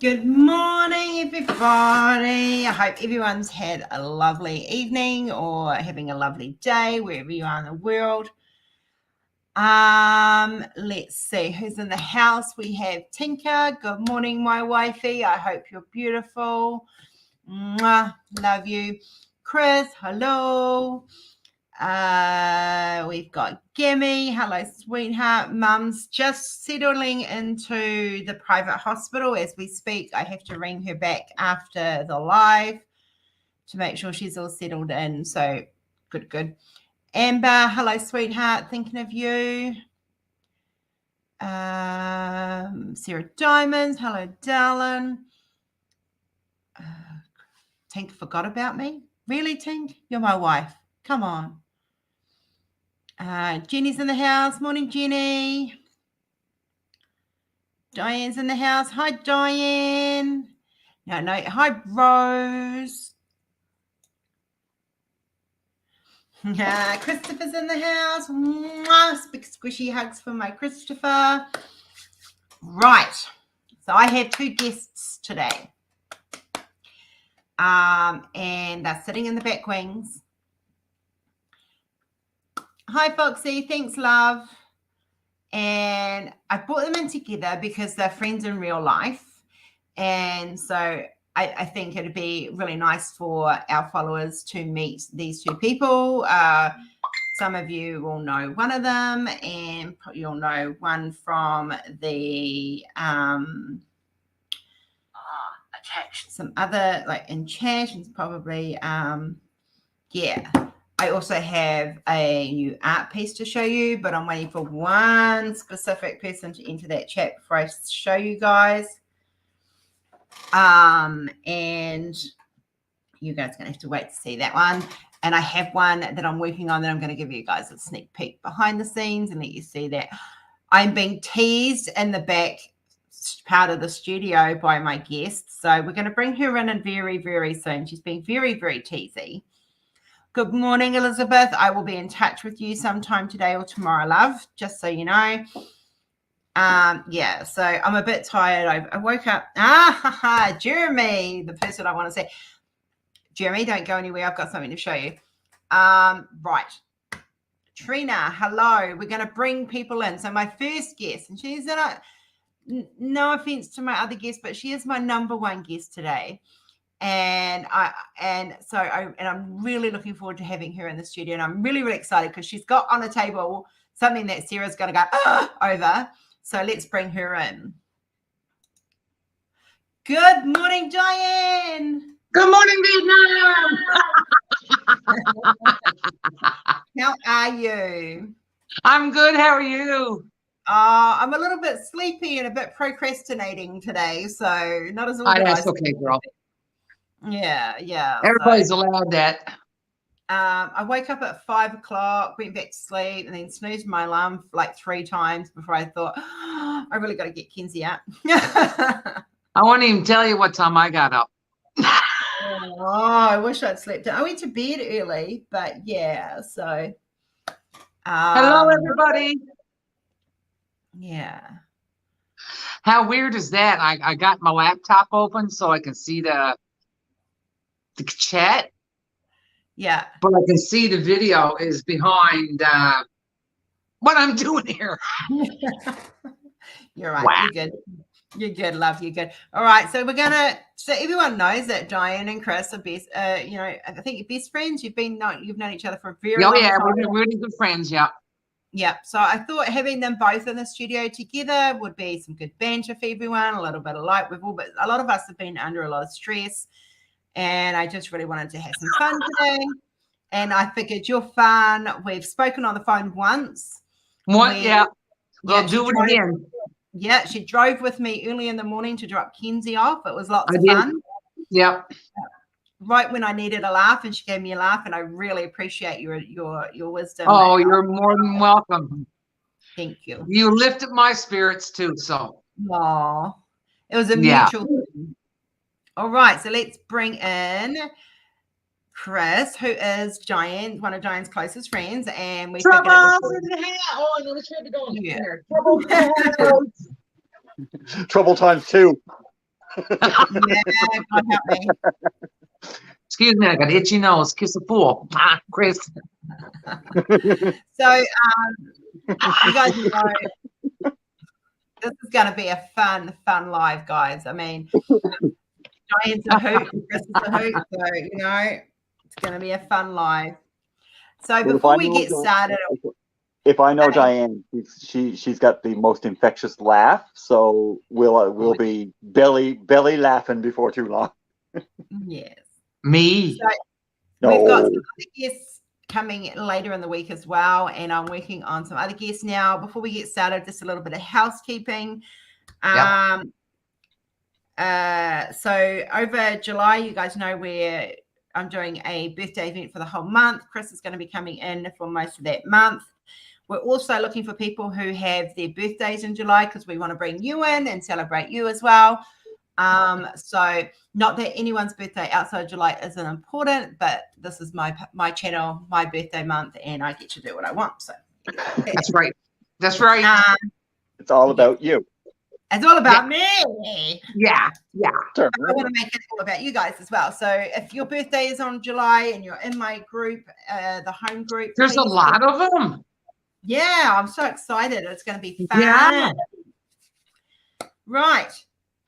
Good morning, everybody. I hope everyone's had a lovely evening or having a lovely day wherever you are in the world. Let's see who's in the house. We have Tinker. Good morning, my wifey. I hope you're beautiful. Mwah, love you. Chris, hello. We've got Gimme. Hello, sweetheart. Mum's just settling into the private hospital as we speak. I have to ring her back after the live to make sure she's all settled in. So good. Amber, hello, sweetheart. Thinking of you. Sarah Diamonds, hello, darling. Tink forgot about me. Really, Tink? You're my wife. Come on. Jenny's in the house. Morning, Jenny. Diane's in the house. Hi, Diane. No. Hi, Rose. Christopher's in the house. Mwah. Big squishy hugs for my Christopher. Right. So I have two guests today. And they're sitting in the back wings. Hi, Foxy. Thanks, love. And I brought them in together because they're friends in real life. And so I think it'd be really nice for our followers to meet these two people. Some of you will know one of them, and you'll know one from the some other, like in chat, and probably yeah. I also have a new art piece to show you, but I'm waiting for one specific person to enter that chat before I show you guys. And you guys are going to have to wait to see that one. And I have one that I'm working on that I'm going to give you guys a sneak peek behind the scenes and let you see that. I'm being teased in the back part of the studio by my guest. So we're going to bring her in very, very soon. She's been very, very teasy. Good morning, Elizabeth. I will be in touch with you sometime today or tomorrow, love, just so you know. Yeah, so I'm a bit tired. I woke up. Jeremy, the person I want to say. Jeremy, don't go anywhere. I've got something to show you. Right. Trina, hello. We're going to bring people in. So my first guest, and she's no offense to my other guest, but she is my number one guest today. And I'm really looking forward to having her in the studio, and I'm really, really excited because she's got on the table something that Sarah's going to go over. So let's bring her in. Good morning, Diane. Good morning, Vietnam. How are you? I'm good. How are you? I'm a little bit sleepy and a bit procrastinating today, so not as organized. That's okay, girl. Yeah. Everybody's allowed that. I woke up at 5 o'clock, went back to sleep, and then snoozed my alarm like 3 times before I thought, I really got to get Kenzie up. I won't even tell you what time I got up. I wish I'd slept in. I went to bed early, but yeah, so. Hello, everybody. Yeah. How weird is that? I got my laptop open so I can see the chat. Yeah. But I can see the video is behind what I'm doing here. You're right. Wow. You're good, love. You're good. All right. So so everyone knows that Diane and Chris are best, I think you're best friends. You've known each other for a very long time. We're really good friends. Yeah. Yeah. So I thought having them both in the studio together would be some good banter for everyone, a little bit of light. But a lot of us have been under a lot of stress, and I just really wanted to have some fun today. And I figured you're fun. We've spoken on the phone once. Yeah. We'll do it again. Yeah, she drove with me early in the morning to drop Kenzie off. It was lots of fun. Yep. Right when I needed a laugh, and she gave me a laugh, and I really appreciate your wisdom. Oh, you're more than welcome. Thank you. You lifted my spirits too, so. Oh, it was a mutual thing. All right, so let's bring in Chris, who is one of Diane's closest friends, and we Trouble in the house. Oh, I know which way to go. Yeah. Trouble in the house. Trouble times 2. Yeah, God help me. Excuse me, I got itchy nose. Kiss a fool. Ah, Chris. So, you guys know this is going to be a fun live, guys. I mean, Diane's a hoot, Chris is a hoot, so it's going to be a fun live. So Well, before we get started, if I know Diane, she's got the most infectious laugh, so we'll be belly laughing before too long. Yes. Me. So we've got some other guests coming later in the week as well, and I'm working on some other guests now. Before we get started, just a little bit of housekeeping. So over July, you guys know where I'm doing a birthday event for the whole month. Chris is going to be coming in for most of that month. We're also looking for people who have their birthdays in July because we want to bring you in and celebrate you as well. So not that anyone's birthday outside July isn't important, but this is my channel, my birthday month, and I get to do what I want. So that's right. That's right. It's all about you. It's all about me. Yeah. Sure. I want to make it all about you guys as well. So if your birthday is on July and you're in my group, the home group, There's a lot of them. Yeah, I'm so excited. It's going to be fun. Yeah. Right.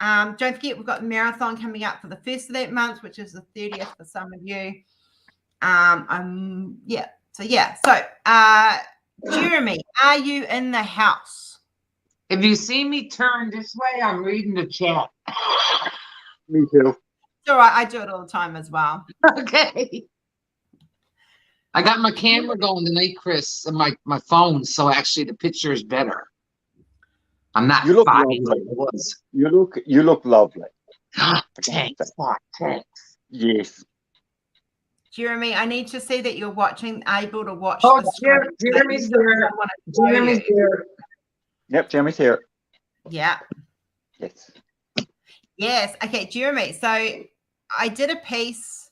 Don't forget, we've got the marathon coming up for the first of that month, which is the 30th for some of you. So Jeremy, are you in the house? If you see me turn this way, I'm reading the chat. Me too. It's all right. I do it all the time as well. Okay. I got my camera going tonight, Chris, and my phone, so actually the picture is better. I'm not You look foggy like lovely. it was. You look lovely. Thanks. Yes. Jeremy, I need to see that you're able to watch. Oh, the screen. Jeremy's there. Jeremy's there. Yep, Jeremy's here. Yeah. Yes. Okay, Jeremy. So I did a piece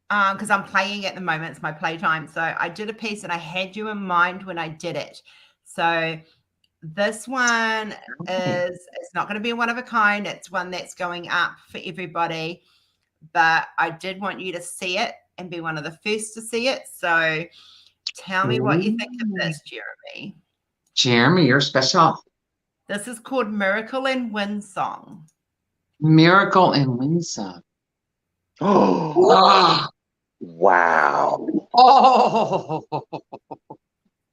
because I'm playing at the moment. It's my playtime. So I did a piece and I had you in mind when I did it. So this one it's not going to be one of a kind. It's one that's going up for everybody. But I did want you to see it and be one of the first to see it. So tell me what you think of this, Jeremy. Jeremy, you're special. This is called Miracle in Windsong. Miracle in Windsong. Oh, wow. Oh,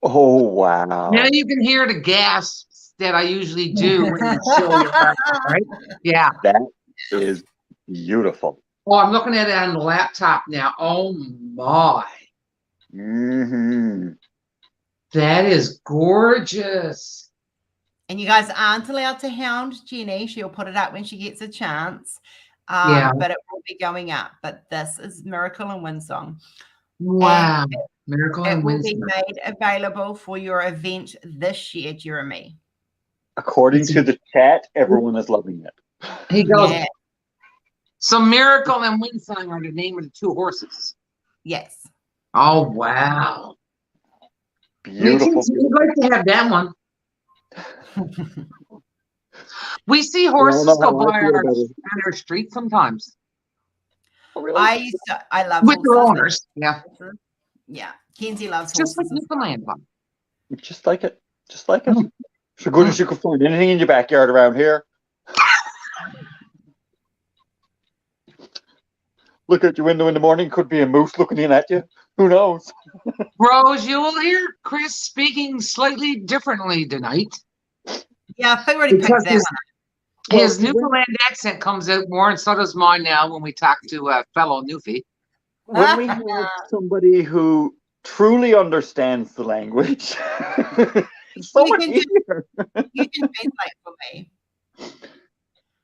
Wow. now you can hear the gasps that I usually do when you show your back, right? Yeah. That is beautiful. Oh, I'm looking at it on the laptop now. Oh my. Mm-hmm. That is gorgeous. And you guys aren't allowed to hound Jenny. She'll put it up when she gets a chance. But it will be going up. But this is Miracle in Windsong. Wow. Miracle in It will Windsong. be made available for your event this year, Jeremy. According to the chat, everyone is loving it. He goes. Yeah. So Miracle and Windsong are the name of the two horses. Yes. Oh wow. Beautiful. We'd like to have that one. We see horses go by on our street sometimes. Oh, really? I love with their horses. owners. Yeah. Yeah. Kenzie loves Just like horses. Newfoundland. Bob. Just like it. Just like it. So good as you can find anything in your backyard around here. Look out your window in the morning, could be a moose looking in at you. Who knows? Rose, you will hear Chris speaking slightly differently tonight. Yeah, I think we already picked that one. His Newfoundland accent comes out more, and so does mine now when we talk to a fellow Newfie. When we have somebody who truly understands the language, it's so much easier. You can translate for me.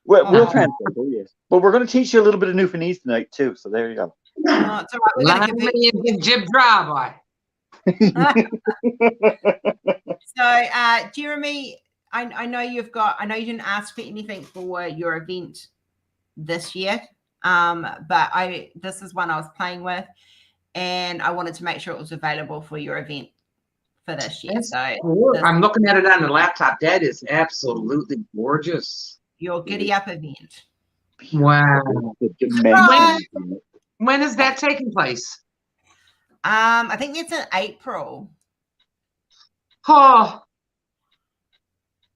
We'll translate, yes. But we're going to teach you a little bit of Newfoundlandese tonight, too. So there you go. Oh, it's all right. We're going to give Jib drive. So, Jeremy, I know you didn't ask for anything for your event this year, but this is one I was playing with, and I wanted to make sure it was available for your event for this year. So I'm looking at it on the laptop. That is absolutely gorgeous. your Giddy Up event. Wow. The dimension. When is that taking place? I think it's in April. Oh,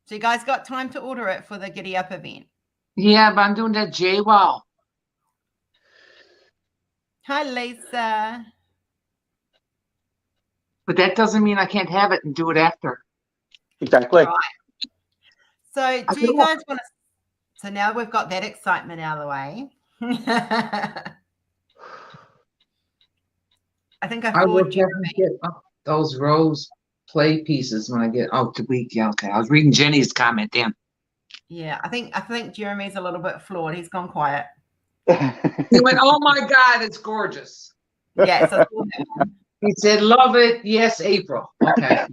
So you guys got time to order it for the Giddy Up event. yeah, but I'm doing that JWoww. Hi, Lisa. But that doesn't mean I can't have it and do it after. Exactly. Right. So do you guys want to? So now we've got that excitement out of the way. I think I will forward definitely get those rose play pieces when I get out the week. Yeah, okay. I was reading Jenny's comment, damn. Yeah, I think Jeremy's a little bit flawed. He's gone quiet. He went, oh my God, it's gorgeous. Yeah, so He said, love it. Yes, April. Okay.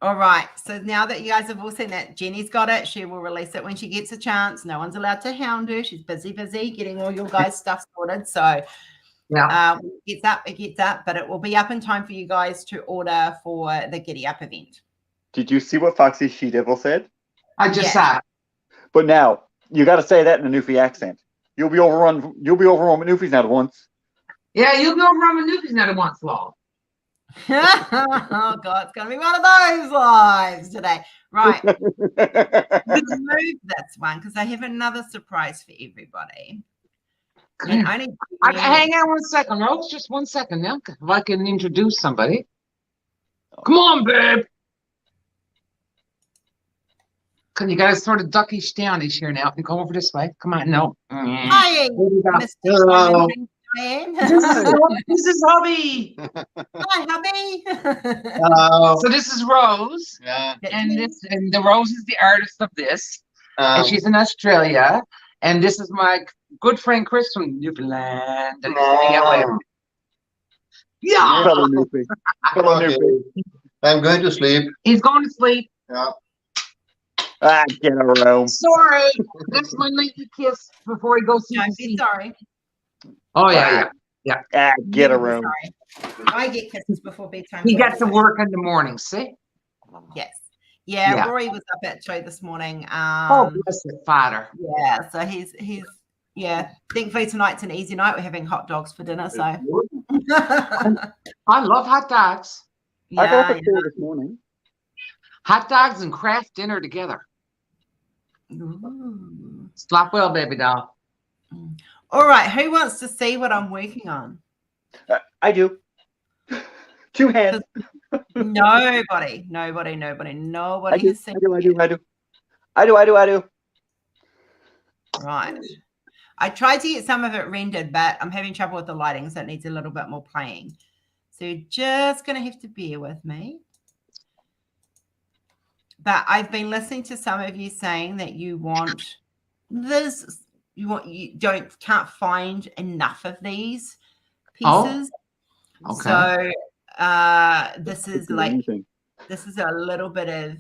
all right. So now that you guys have all seen that, Jenny's got it. She will release it when she gets a chance. No one's allowed to hound her. She's busy getting all your guys' stuff sorted. So Yeah. when it gets up, but it will be up in time for you guys to order for the Giddy Up event. Did you see what Foxy She-Devil said? I just saw it. But now you got to say that in a Newfie accent. You'll be overrun with Newfies now at once. Yeah, you'll go run with Newfies now once long. Oh God, it's gonna be one of those lives today. Right. Let's move this one because I have another surprise for everybody. And only Hang on 1 second, Rose. Just 1 second now. If I can introduce somebody. Come on, babe. Can you guys sort of duckish downish here now? If you go over this way. Come on, no. Hi, Mr. Hello. Diane. This is hubby. Hi, hubby. Hello. So this is Rose. Yeah. And the Rose is the artist of this. And she's in Australia. And this is my good friend Chris from Newfoundland. And he's hanging out with- Yeah. Fellow Newfie. Fellow Newfie. I'm going to sleep. He's going to sleep. Yeah. Ah, get around. Sorry. That's my nightly kiss before he goes to Don't be sorry. Oh, yeah. Ah, get Never be around. sorry. I get kisses before bedtime. He got to work in the morning, see? Yes. Yeah, Yeah. Rory was up at show this morning. Oh, bless his father. Yeah, so he's thankfully tonight's an easy night. We're having hot dogs for dinner, so I love hot dogs. I got up yeah. at 4 this morning. Hot dogs and craft dinner together. Ooh. Slop well, baby doll. All right, who wants to see what I'm working on? I do. 2 hands. Nobody I do. has seen it. I do. Right. I tried to get some of it rendered, but I'm having trouble with the lighting, so it needs a little bit more playing. So you're just going to have to bear with me. But I've been listening to some of you saying that you want this, can't find enough of these pieces. Oh, okay. So this is like Anything. this is a little bit of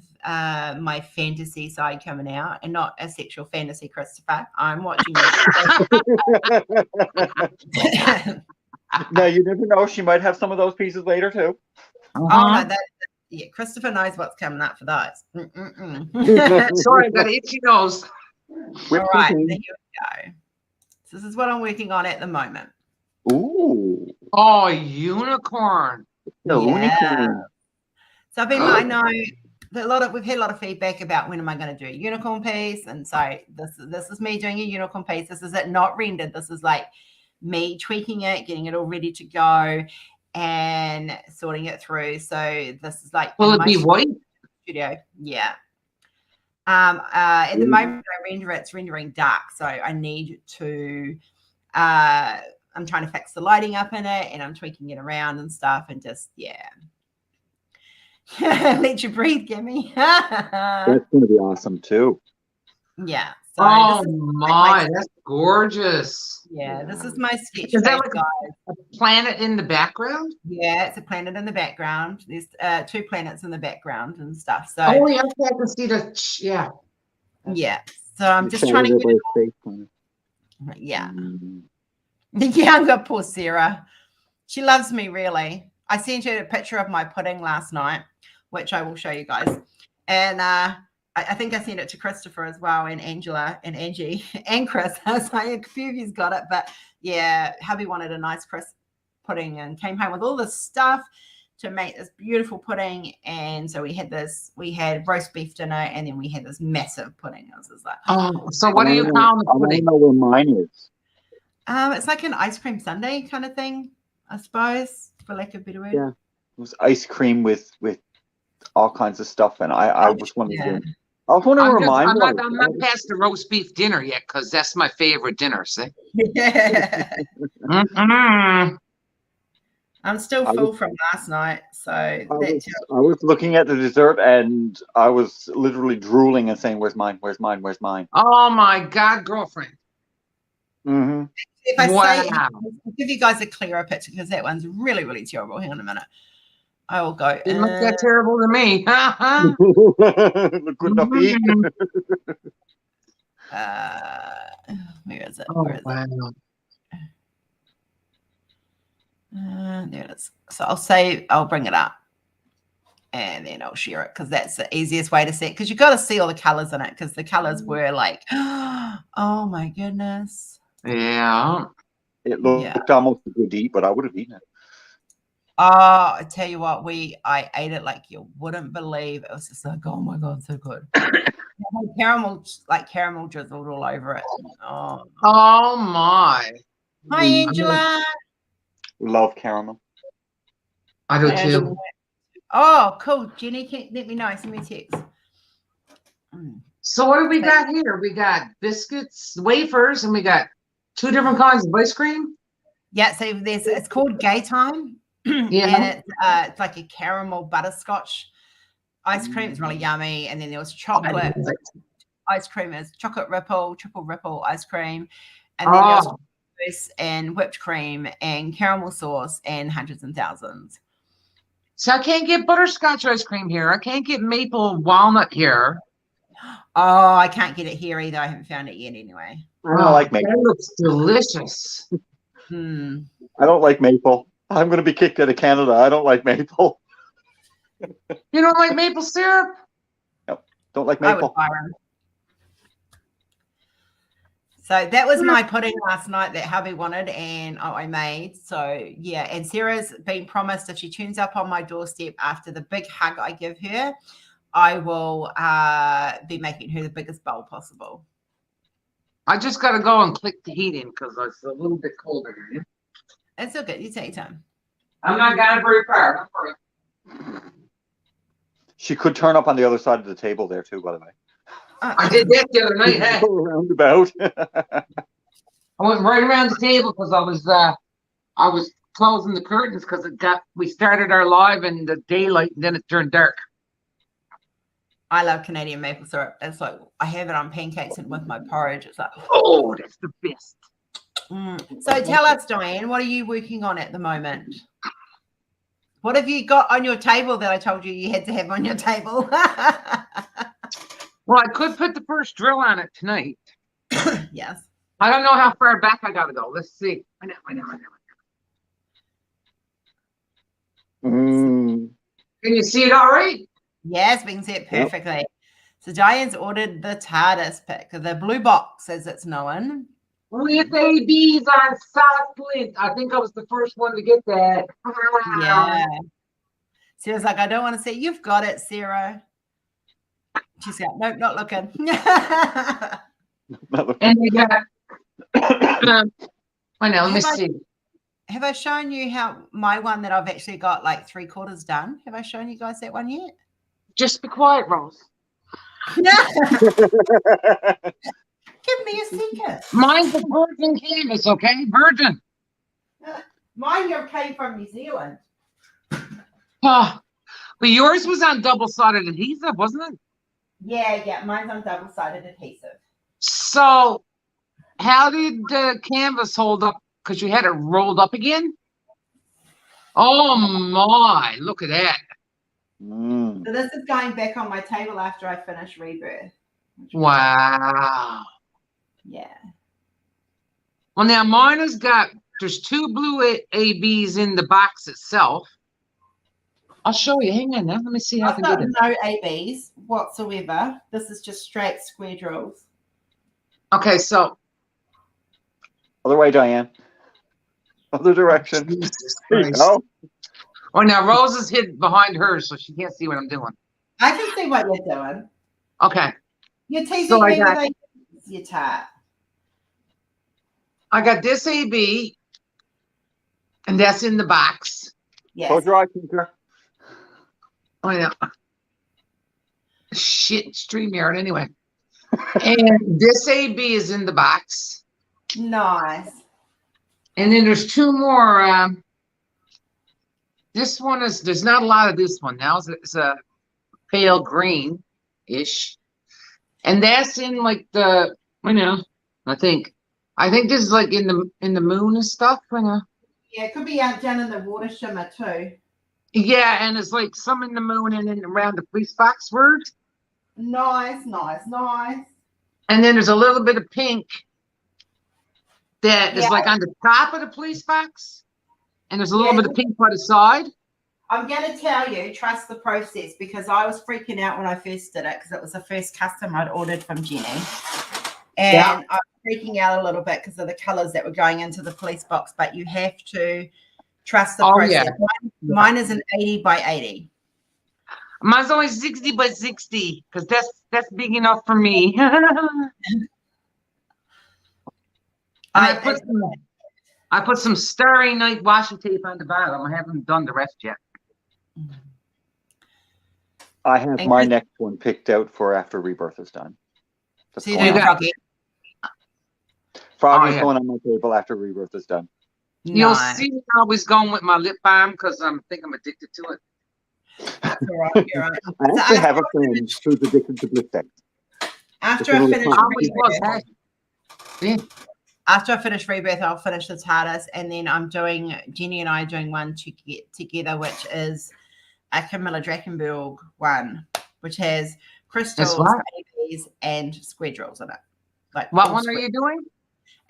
my fantasy side coming out, and not a sexual fantasy, Christopher. I'm watching it. No, you never know. She might have some of those pieces later too. Oh no, yeah, Christopher knows what's coming up for those. Sorry, I got an itchy nose. All right, there you go. So this is what I'm working on at the moment. Ooh. Oh, unicorn. No, Yeah. unicorn. So I know that we've had a lot of feedback about when am I going to do a unicorn piece, and so this is me doing a unicorn piece. This is it not rendered. This is like me tweaking it, getting it all ready to go, and sorting it through. So this is like Will it be white? Studio, yeah. At the moment I render it's rendering dark, so I need to. I'm trying to fix the lighting up in it, and I'm tweaking it around and stuff, and just let you breathe, Gimme. That's going to be awesome too. Yeah. So Oh this is my, that's gorgeous. yeah, this is my sketch. Is that base, like guys. a planet in the background? Yeah, it's a planet in the background. There's 2 planets in the background and stuff. So Oh, yeah, I can see the, yeah. yeah. So I'm just trying to get it all, Face yeah. Mm. The younger poor Sarah. She loves me really. I sent her a picture of my pudding last night. which I will show you guys. And I think I sent it to Christopher as well, and Angela and Angie and Chris. I was like, a few of you's got it, but yeah, hubby wanted a nice crisp pudding and came home with all this stuff to make this beautiful pudding. And so we had roast beef dinner, and then we had this massive pudding. I was just like, oh, so what do you call the I want to pudding? know where mine is. it's like an ice cream sundae kind of thing, I suppose, for lack of a better word. Yeah. It was ice cream with all kinds of stuff, and I was wondering. Yeah. I was wondering where mine I'm was. not past the roast beef dinner yet, because that's my favorite dinner. See? Yeah. Mm-mm. I'm still full from last night, so I was looking at the dessert, and I was literally drooling and saying, "Where's mine? Where's mine? Where's mine?" Oh my God, girlfriend! Mm-hmm. if I say, Wow. I'll give you guys a clearer picture because that one's really, really terrible. Hang on a minute. I will go. It looks that terrible to me. Look good enough to eat. Where is it? Oh, Where is wow. it? There it is. So I'll bring it up and then I'll share it because that's the easiest way to see it, because you've got to see all the colors in it, because the colors were like, oh my goodness. Yeah. It looked almost good to eat, but I would have eaten it. Oh, I tell you what, I ate it like you wouldn't believe. It was just like, oh my God, so good. Caramel drizzled all over it. Oh my. Hi, Angela. Love caramel. I do too. Oh, cool. Jenny, let me know. Send me a text. So what do we got here? We got biscuits, wafers, and we got 2 different kinds of ice cream. Yeah, so it's called Gay Time. Yeah. And it's like a caramel butterscotch ice cream. It's really yummy. And then there was chocolate ice cream, is triple ripple ice cream. And then there's and whipped cream and caramel sauce and hundreds and thousands. So I can't get butterscotch ice cream here. I can't get maple walnut here. Oh, I can't get it here either. I haven't found it yet anyway. I don't like maple. That looks delicious. I don't like maple. I'm going to be kicked out of Canada. I don't like maple. You don't like maple syrup? No, don't like maple. So that was my pudding last night that hubby wanted, and I made. So yeah, and Sarah's been promised if she turns up on my doorstep after the big hug I give her, I will be making her the biggest bowl possible. I just got to go and click the heat in because it's a little bit colder here. It's all good. You take your time. I'm not going very far. Don't worry. She could turn up on the other side of the table there too, by the way. I did that the other night. Hey. Go around about. I went right around the table because I was closing the curtains because we started our live in the daylight and then it turned dark. I love Canadian maple syrup. It's like I have it on pancakes and with my porridge. It's like, oh, that's the best. So tell us, Diane, what are you working on at the moment? What have you got on your table that I told you had to have on your table? Well, I could put the first drill on it tonight. Yes. I don't know how far back I got to go. Let's see. I know. Can you see it all right? Yes, we can see it perfectly. Yep. So Diane's ordered the TARDIS pick, the blue box as it's known. With ABs on soft lint. I think I was the first one to get that. Yeah. Sarah's like, I don't want to see. You've got it, Sarah. She's like, nope, not looking. And we got, I know, let me see. Have I shown you how my one that I've actually got like 3/4 done? Have I shown you guys that one yet? Just be quiet, Rose. Give me a secret. Mine's a virgin canvas, okay? Virgin. Mine came from New Zealand. Oh, but yours was on double-sided adhesive, wasn't it? Yeah, mine's on double-sided adhesive. So, how did the canvas hold up? Because you had it rolled up again? Oh my, look at that. So this is going back on my table after I finish Rebirth. Wow. Yeah. Well, now mine has got, there's 2 blue ABs in the box itself. I'll show you. Hang on now. Let me see how I I've can do got this. no ABs whatsoever. This is just straight square drills. Okay, so. Other way, Diane. Other direction. Jesus There you Christ. go. Oh, now Rose is hid behind hers, so she can't see what I'm doing. I can see what you're doing. Okay. You're teasing So me with ABs, you tart. I got this AB, and that's in the box. Yes. Close your eyes, Tinker. Oh, yeah. Shit, StreamYard anyway. And this AB is in the box. Nice. And then there's two more. This one is, there's not a lot of this one now. It's a pale green-ish. And that's in like the, I think this is like in the moon and stuff, Yeah, it could be out down in the water shimmer too. Yeah, and it's like some in the moon and then around the police box word. Nice. And then there's a little bit of pink that is like on the top of the police box. And there's a little bit of pink by the side. I'm going to tell you, trust the process, because I was freaking out when I first did it because it was the first custom I'd ordered from Jenny. And I was freaking out a little bit because of the colors that were going into the police box, but you have to trust the process. Yeah. Mine is an 80 by 80. Mine's only 60 by 60 because that's big enough for me. I put some Starry Night washi tape on the bottom. I haven't done the rest yet. I have my next one picked out for after Rebirth is done. So you do Froggy. Froggy's going on my table after Rebirth is done. You'll see me always going with my lip balm because I think I'm addicted to it. You're right. I actually have a friend who's addicted to lipstick. After I finish Rebirth, I'll finish the TARDIS, and then Jenny and I are doing one to get together, which is a Camilla Drakenberg one, which has crystals, ABs, and square drills in it. Like what one are you doing?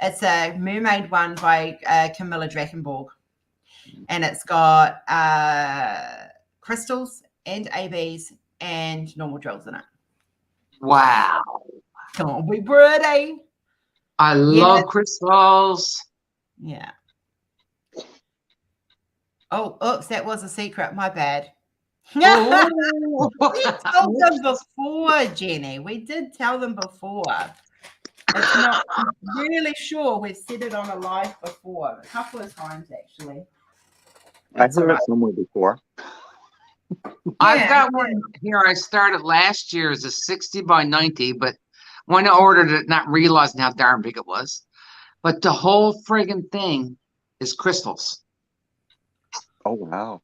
It's a mermaid one by Camilla Drakenberg, and it's got crystals and ABs and normal drills in it. Wow. Come on, be pretty. I love crystals. Yeah. Oh, oops, that was a secret. My bad. We told them before, Jenny. We did tell them before. It's not I'm really sure we've said it on a live before, a couple of times actually. I've heard it somewhere before. I've got one here. I started last year as a 60 by 90, but when I ordered it, not realizing how darn big it was. But the whole friggin' thing is crystals. Oh, wow.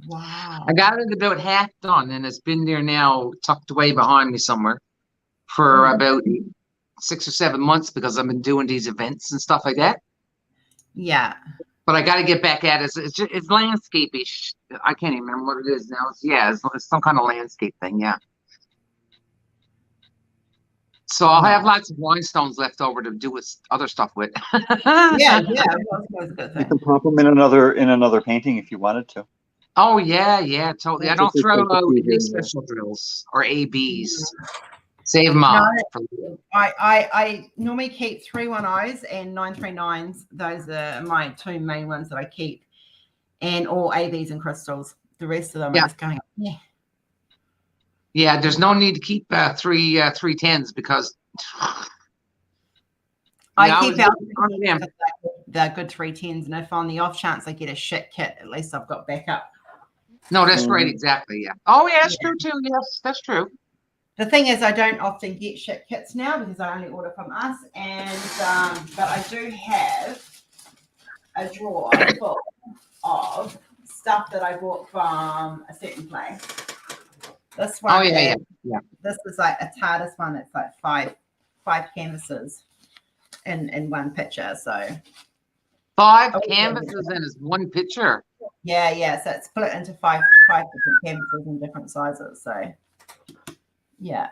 Wow. I got it about half done, and it's been there now, tucked away behind me somewhere for about 6 or 7 months because I've been doing these events and stuff like that. Yeah. But I got to get back at it. It's landscape-ish. I can't even remember what it is now. It's some kind of landscape thing, yeah. So I'll have lots of rhinestones left over to do with other stuff with. Yeah. That's a good thing. You can pop them in another painting if you wanted to. Oh yeah, totally. I don't throw out any special drills or ABs. Save them all. I normally keep 310s and 939s. Those are my two main ones that I keep, and all ABs and crystals. The rest of them are just going up. Yeah. Yeah, there's no need to keep 310s because I keep out the good 310s, and if on the off chance I get a shit kit, at least I've got backup. No, that's right, exactly. Yeah. Oh, yeah, that's true too. Yes, that's true. The thing is, I don't often get shit kits now because I only order from us, and but I do have a drawer full of stuff that I bought from a certain place. This one, this is like a TARDIS one. It's like five canvases in one picture. So 5 canvases in is one picture. Yeah. So it's split into five different canvases in different sizes. So yeah.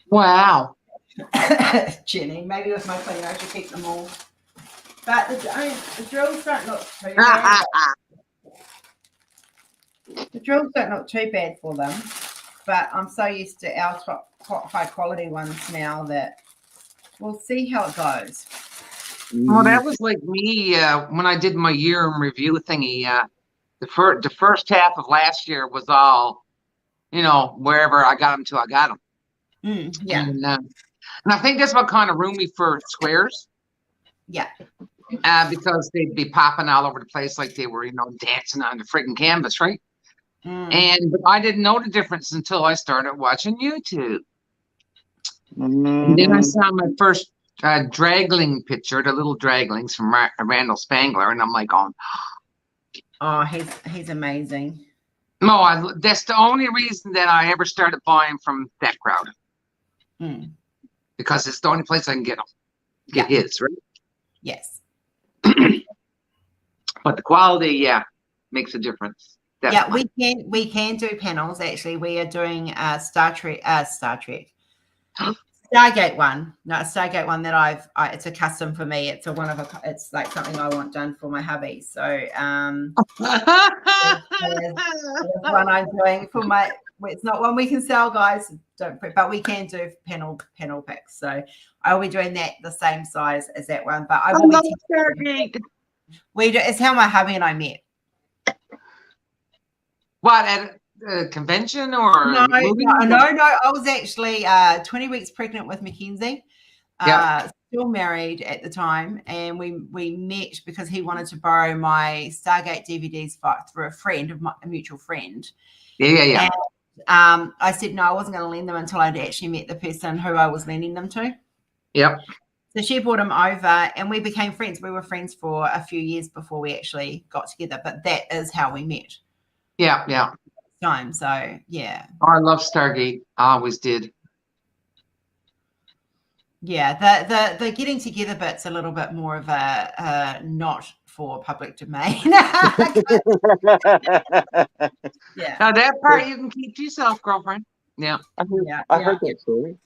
Wow. Jenny, maybe with my cleaner I should keep them all. But the drills don't look too bad. The drills don't look too bad for them, but I'm so used to our top high quality ones now that we'll see how it goes. Well, that was like me when I did my year in review thingy. The first half of last year was all, wherever I got them to, I got them. Yeah. And I think that's what kind of ruined me for squares. Yeah. Because they'd be popping all over the place like they were, dancing on the friggin' canvas, right? But I didn't know the difference until I started watching YouTube. And then I saw my first dragling picture, the little draglings from Randall Spangler, and I'm like, oh, he's amazing. No, that's the only reason that I ever started buying from that crowd. Because it's the only place I can get them. Get his, right? Yes. But the quality, makes a difference. Definitely. Yeah, we can do panels. Actually, we are doing Stargate one. No, a Stargate one that it's a custom for me. It's it's like something I want done for my hubby. So there's one I'm doing for my. It's not one we can sell, guys. But we can do panel picks. So I will be doing that the same size as that one. But I will love be. Stargate. It's how my hubby and I met. What, at a convention or no? movie? No. I was actually 20 weeks pregnant with Mackenzie. Still married at the time, and we met because he wanted to borrow my Stargate DVDs through a mutual friend. Yeah. And, I said no, I wasn't going to lend them until I'd actually met the person who I was lending them to. Yep. So she brought him over, and we became friends. We were friends for a few years before we actually got together, but that is how we met. Yeah. Time. So yeah. Oh, I love Stargate. I always did. Yeah, the getting together bit's a little bit more of a not for public domain. Yeah. Now that part you can keep to yourself, girlfriend. Yeah. I heard that story.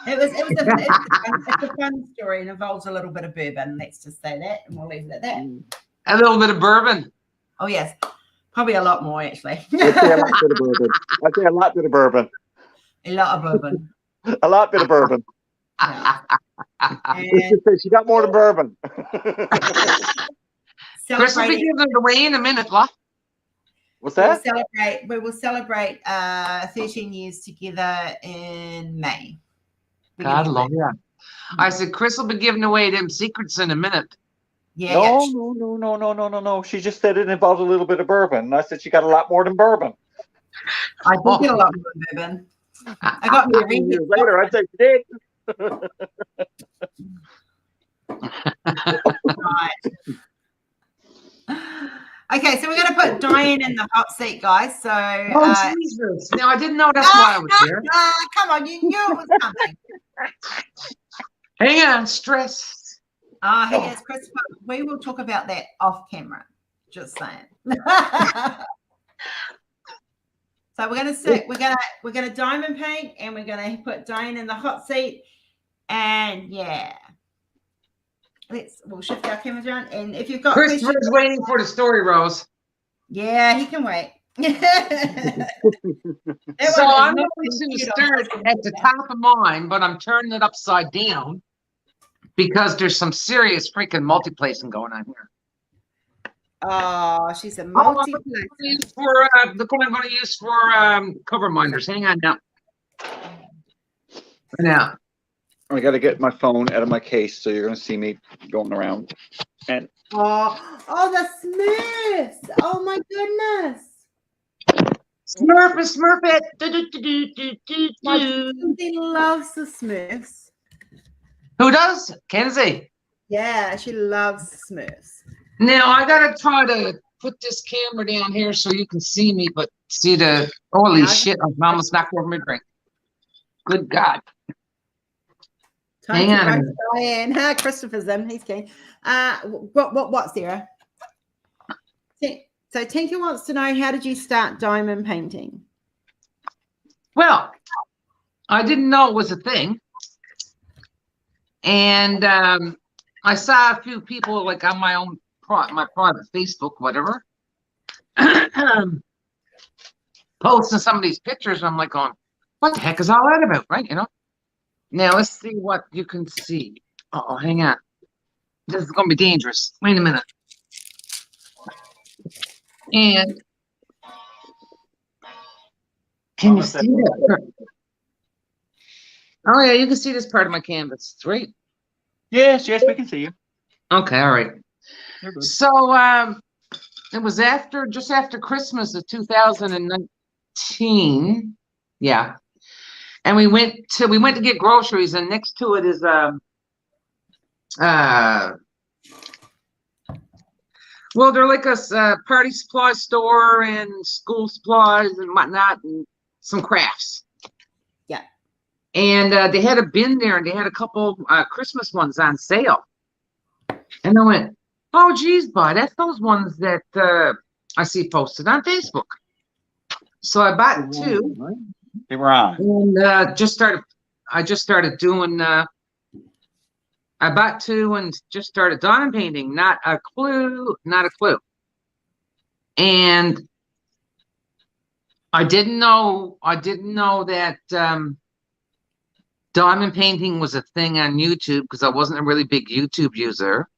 It's a fun story and involves a little bit of bourbon. Let's just say that, and we'll leave it at that. A little bit of bourbon. Oh yes, probably a lot more actually. I'd say a lot bit of bourbon. I'd say a lot bit of bourbon. A lot of bourbon. A lot bit of bourbon. Yeah. She got more than bourbon. Chris will be giving it away in a minute, what? What's that? We will celebrate 13 years together in May. God love you. I said Chris will be giving away them secrets in a minute. Yeah. No. She just said it involved a little bit of bourbon. And I said she got a lot more than bourbon. I did get a lot more than bourbon. I got me a ring. Years later, I'd say she did. Right. Okay, so we're going to put Diane in the hot seat, guys. So, Jesus! Now I didn't know that's why I was here. Come on, you knew it was coming. Hang on, stress. Hey, yes, Christopher. We will talk about that off camera. Just saying. So we're gonna diamond paint, and we're gonna put Diane in the hot seat, and we'll shift our cameras around. And if you've got Christopher's waiting for the story, Rose. Yeah, he can wait. So I'm going to start at the top of mine, but I'm turning it upside down because there's some serious freaking multi-placing going on here. Oh, she's a multi-placer. Look what I'm going to use for cover minders. Hang on now. Now. I got to get my phone out of my case, so you're going to see me going around. And oh, the Smurfs! Oh my goodness! Smurf it! My Kenzie loves the Smurfs. Who does? Kenzie. Yeah, she loves Smurfs. Now I gotta try to put this camera down here so you can see me, but see the holy shit! I almost knocked over my drink. Good God. Hang on. Diane. Christopher's in. He's keen. What, Sarah? So Tinker wants to know, how did you start diamond painting? Well, I didn't know it was a thing. And I saw a few people like on my private Facebook, whatever. posting some of these pictures. And I'm like going, what the heck is all that about? Right. Now let's see what you can see. Oh, hang on. This is going to be dangerous. Wait a minute. And can you see that? Oh, yeah, you can see this part of my canvas. It's right. Yes, we can see you. Okay, all right. You're good. So it was just after Christmas of 2019. Yeah. And we went to get groceries, and next to it is well, they're like a party supply store and school supplies and whatnot, and some crafts. Yeah. And they had a bin there, and they had a couple Christmas ones on sale. And I went, oh, geez, bud, that's those ones that I see posted on Facebook. So I bought two. They were on. And I just started doing. I bought two and just started diamond painting. Not a clue. And I didn't know that diamond painting was a thing on YouTube, because I wasn't a really big YouTube user.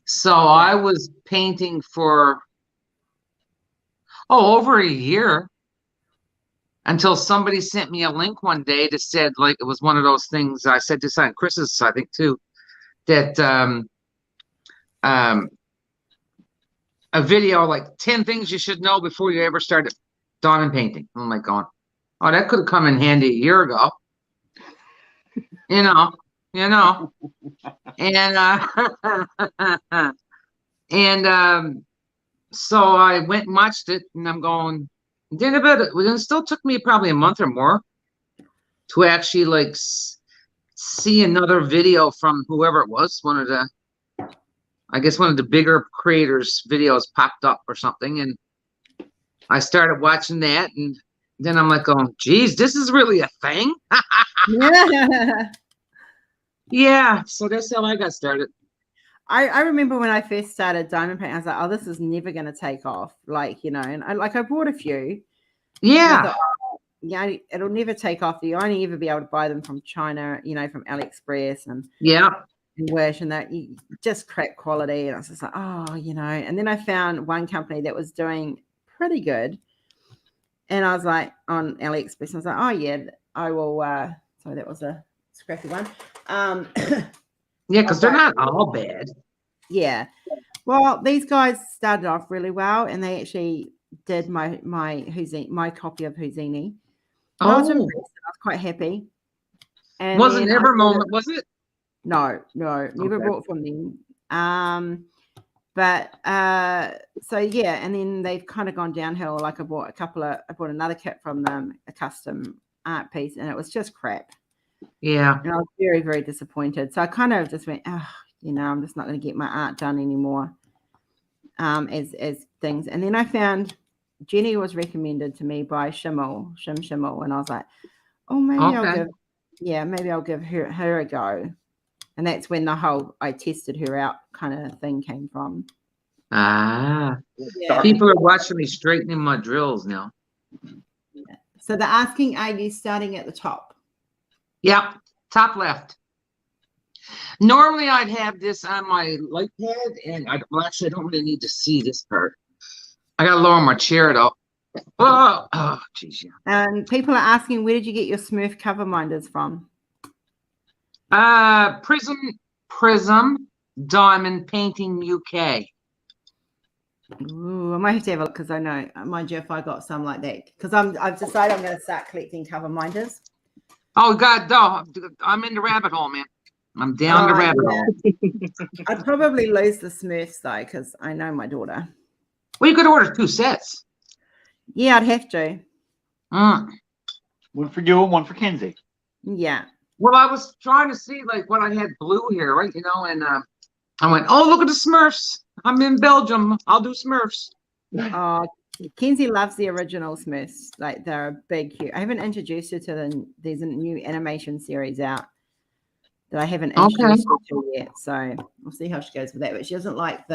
So I was painting for over a year, until somebody sent me a link one day that said, like, it was one of those things. I said this on Chris's, I think, too, that a video like 10 things you should know before you ever started diamond painting. I'm like going, oh, that could have come in handy a year ago. And so I went and watched it, and I'm going, it still took me probably a month or more to actually like see another video from whoever it was. One of the bigger creators' videos popped up or something, and I started watching that, and then I'm like, oh, geez, this is really a thing. Yeah, so that's how I got started. I remember when I first started diamond painting, I was like, oh, this is never going to take off. Like, and I bought a few. Yeah. Thought, oh, yeah, it'll never take off. You only ever be able to buy them from China, from AliExpress and Wish, and that just crap quality. And I was just like, oh, and then I found one company that was doing pretty good. And I was like, on AliExpress, I was like, oh, yeah, I will. Sorry, that was a scrappy one. Yeah, because they're not all bad. Yeah. Well, these guys started off really well, and they actually did my copy of Houdini. I was impressed. I was quite happy. And wasn't Ever Moment, was it? No, never bought from them. But so yeah, and then they've kind of gone downhill. Like I bought another kit from them, a custom art piece, and it was just crap. Yeah. And I was very, very disappointed. So I kind of just went, oh, I'm just not going to get my art done anymore. As things. And then I found Jenny was recommended to me by Shim Schimmel, and I was like, oh, maybe I'll give her a go. And that's when the whole I tested her out kind of thing came from. Yeah. People are watching me straightening my drills now. Yeah. So they're asking, are you starting at the top? Yep, top left. Normally I'd have this on my light pad, and I don't really need to see this part. I gotta lower my chair though. Oh, geez, yeah. And people are asking, where did you get your Smurf cover minders from? Prism Diamond Painting UK. Ooh, I might have to have a look, because I know, mind you, if I got some like that, because I've decided I'm going to start collecting cover minders. Oh God, no! I'm in the rabbit hole, man. I'm down the rabbit hole. I'd probably lose the Smurfs though, because I know my daughter. Well, you could order 2 sets. Yeah, I'd have to. One for you and one for Kenzie. Yeah. Well, I was trying to see like what I had blue here, right? And I went, oh, look at the Smurfs. I'm in Belgium. I'll do Smurfs. Oh, Kenzie loves the original Smurfs. Like, they're big, huge. I haven't introduced her to them. There's a new animation series out that I haven't introduced her to yet. So we'll see how she goes with that. But she doesn't like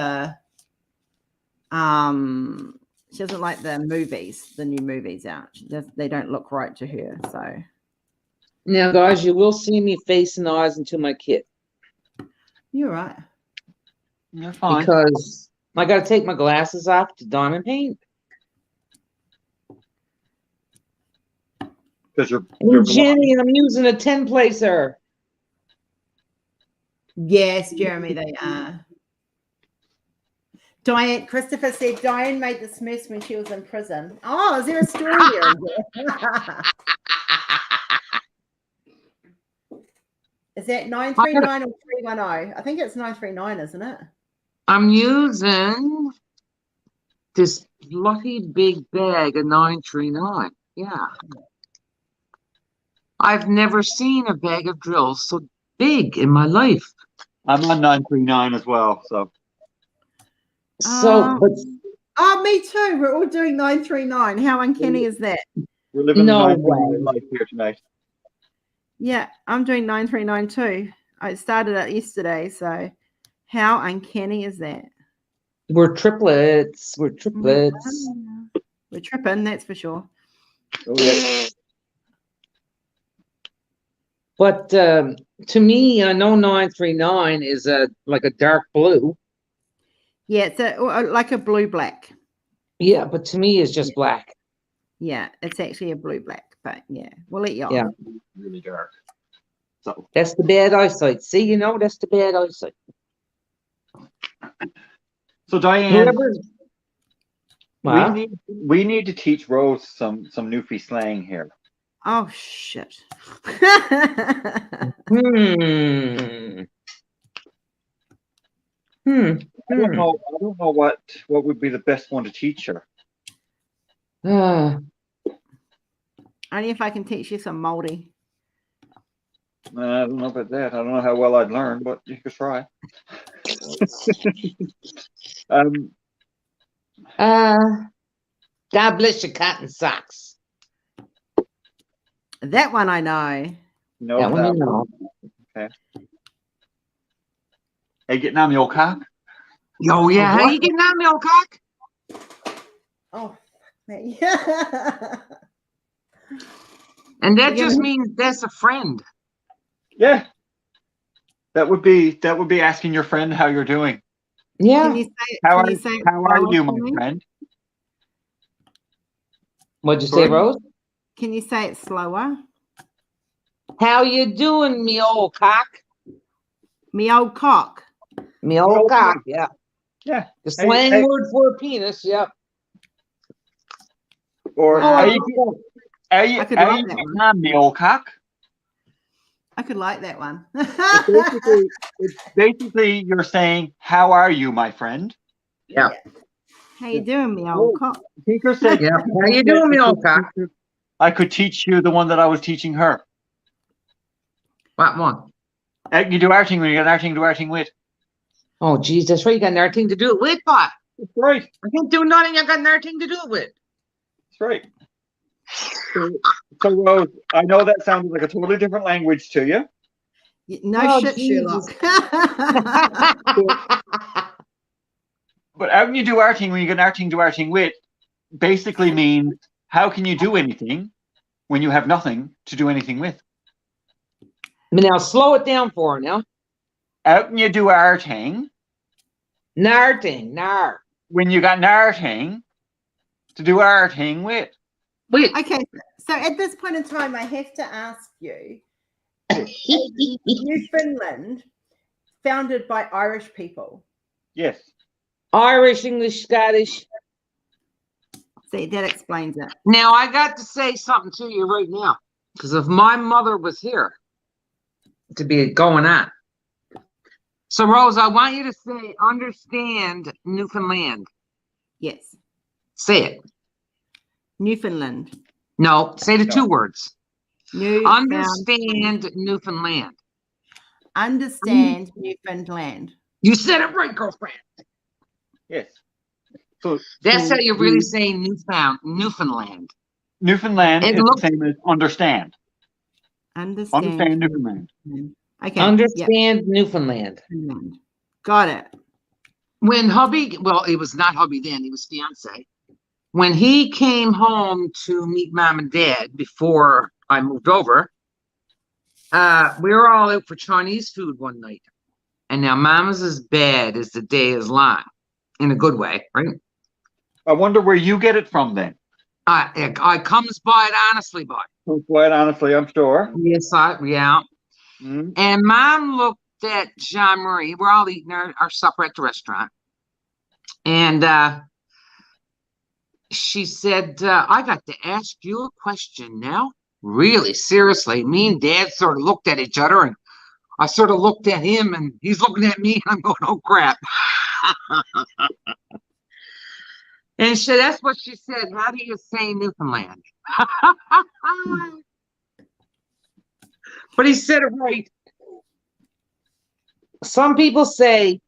She doesn't like the movies, the new movies out. They don't look right to her. So Now, guys, you will see me facing eyes into my kit you're right. You're fine. because I got to take my glasses off to diamond paint. Because you're And Jenny, I'm using a 10 placer. Yes, Jeremy, they are. Diane, Christopher said Diane made the Smurfs when she was in prison. Oh, is there a story there? Is that 939 or 310? I think it's 939, isn't it? I'm using this lucky big bag of 939. Yeah. I've never seen a bag of drills so big in my life. I'm on 939 as well. So So, but Oh, me too. We're all doing 939. How uncanny is that? we're living No the 939 way. life here tonight. Yeah, I'm doing 939 too. I started it yesterday. So how uncanny is that? we're triplets. We're triplets. We're tripping, that's for sure. Oh, yeah. But to me, I know 939 is like a dark blue. Yeah, it's like a blue black. Yeah, but to me, it's just black. Yeah, it's actually a blue black, but yeah, we'll let you on. Yeah. Really dark. So That's the bad eyesight. See, you know, that's the bad eyesight. so Diane, Whoever's we need to teach Rose some Newfie slang here. Oh shit. I don't know what would be the best one to teach her. Only if I can teach you some Māori. I don't know about that. I don't know how well I'd learn, but you could try. God bless your cotton socks. That one I know. No, That one you know. Okay. Hey, getting on the old cock? Yo, yeah, how you getting on me, old cock? Oh, yeah. And that just means that's a friend. Yeah. That would be asking your friend how you're doing. Yeah. Can you say How can are you say it how are slower you, for my me? friend? What'd you say, Good. Rose? Can you say it slower? How you doing, me old cock? Me old cock. Me old cock, yeah. Yeah. The slang word for a penis, yep. Or Wow. are you I could like that getting one. on the old cock? I could like that one. It's basically you're saying, how are you, my friend? Yeah. How you doing, me old cock? Tinker said, Yeah. How you doing, me old cock? I could teach you the one that I was teaching her. What one? You do arting when you got arting to arting with. Oh, geez, that's right. You got nothing to do it with, but That's right. I can't do nothing. I got nothing to do it with. That's right. So Rose, I know that sounded like a totally different language to you. No Oh, shit, Jesus. Sherlock. But how can you do arting when you get arting to arting with? Basically means how can you do anything when you have nothing to do anything with? Now, slow it down for her now. How can you do arting Narting, nar. when you got narting to do arting with? Wait. Okay, so at this point in time, I have to ask you, Newfoundland, founded by Irish people. Yes. Irish, English, Scottish. See, that explains it. Now, I got to say something to you right now. Because if my mother was here to be going on. So, Rose, I want you to say, understand Newfoundland. Yes. Say it. Newfoundland. No, say the two words. Understand Newfoundland. Understand Newfoundland. You said it right, girlfriend. Yes. So That's how you're really saying Newfoundland. Newfoundland is the same as understand. Understand Newfoundland. Okay. Understand Newfoundland. Got it. When hubby, well, it was not hubby then, he was fiance. when he came home to meet Mom and Dad before I moved over, we were all out for Chinese food one night. And now Mama's as bad as the day is long, in a good way, right? I wonder where you get it from then. I comes by it honestly, by. Quite honestly, I'm sure. Yes, yeah. Mm. And Mom looked at Jean Marie. We're all eating our supper at the restaurant. And she said, I got to ask you a question now. Really, seriously. Me and Dad sort of looked at each other, and I sort of looked at him, and he's looking at me, and I'm going, oh, crap. And so that's what she said. How do you say Newfoundland? But he said it right. Some people say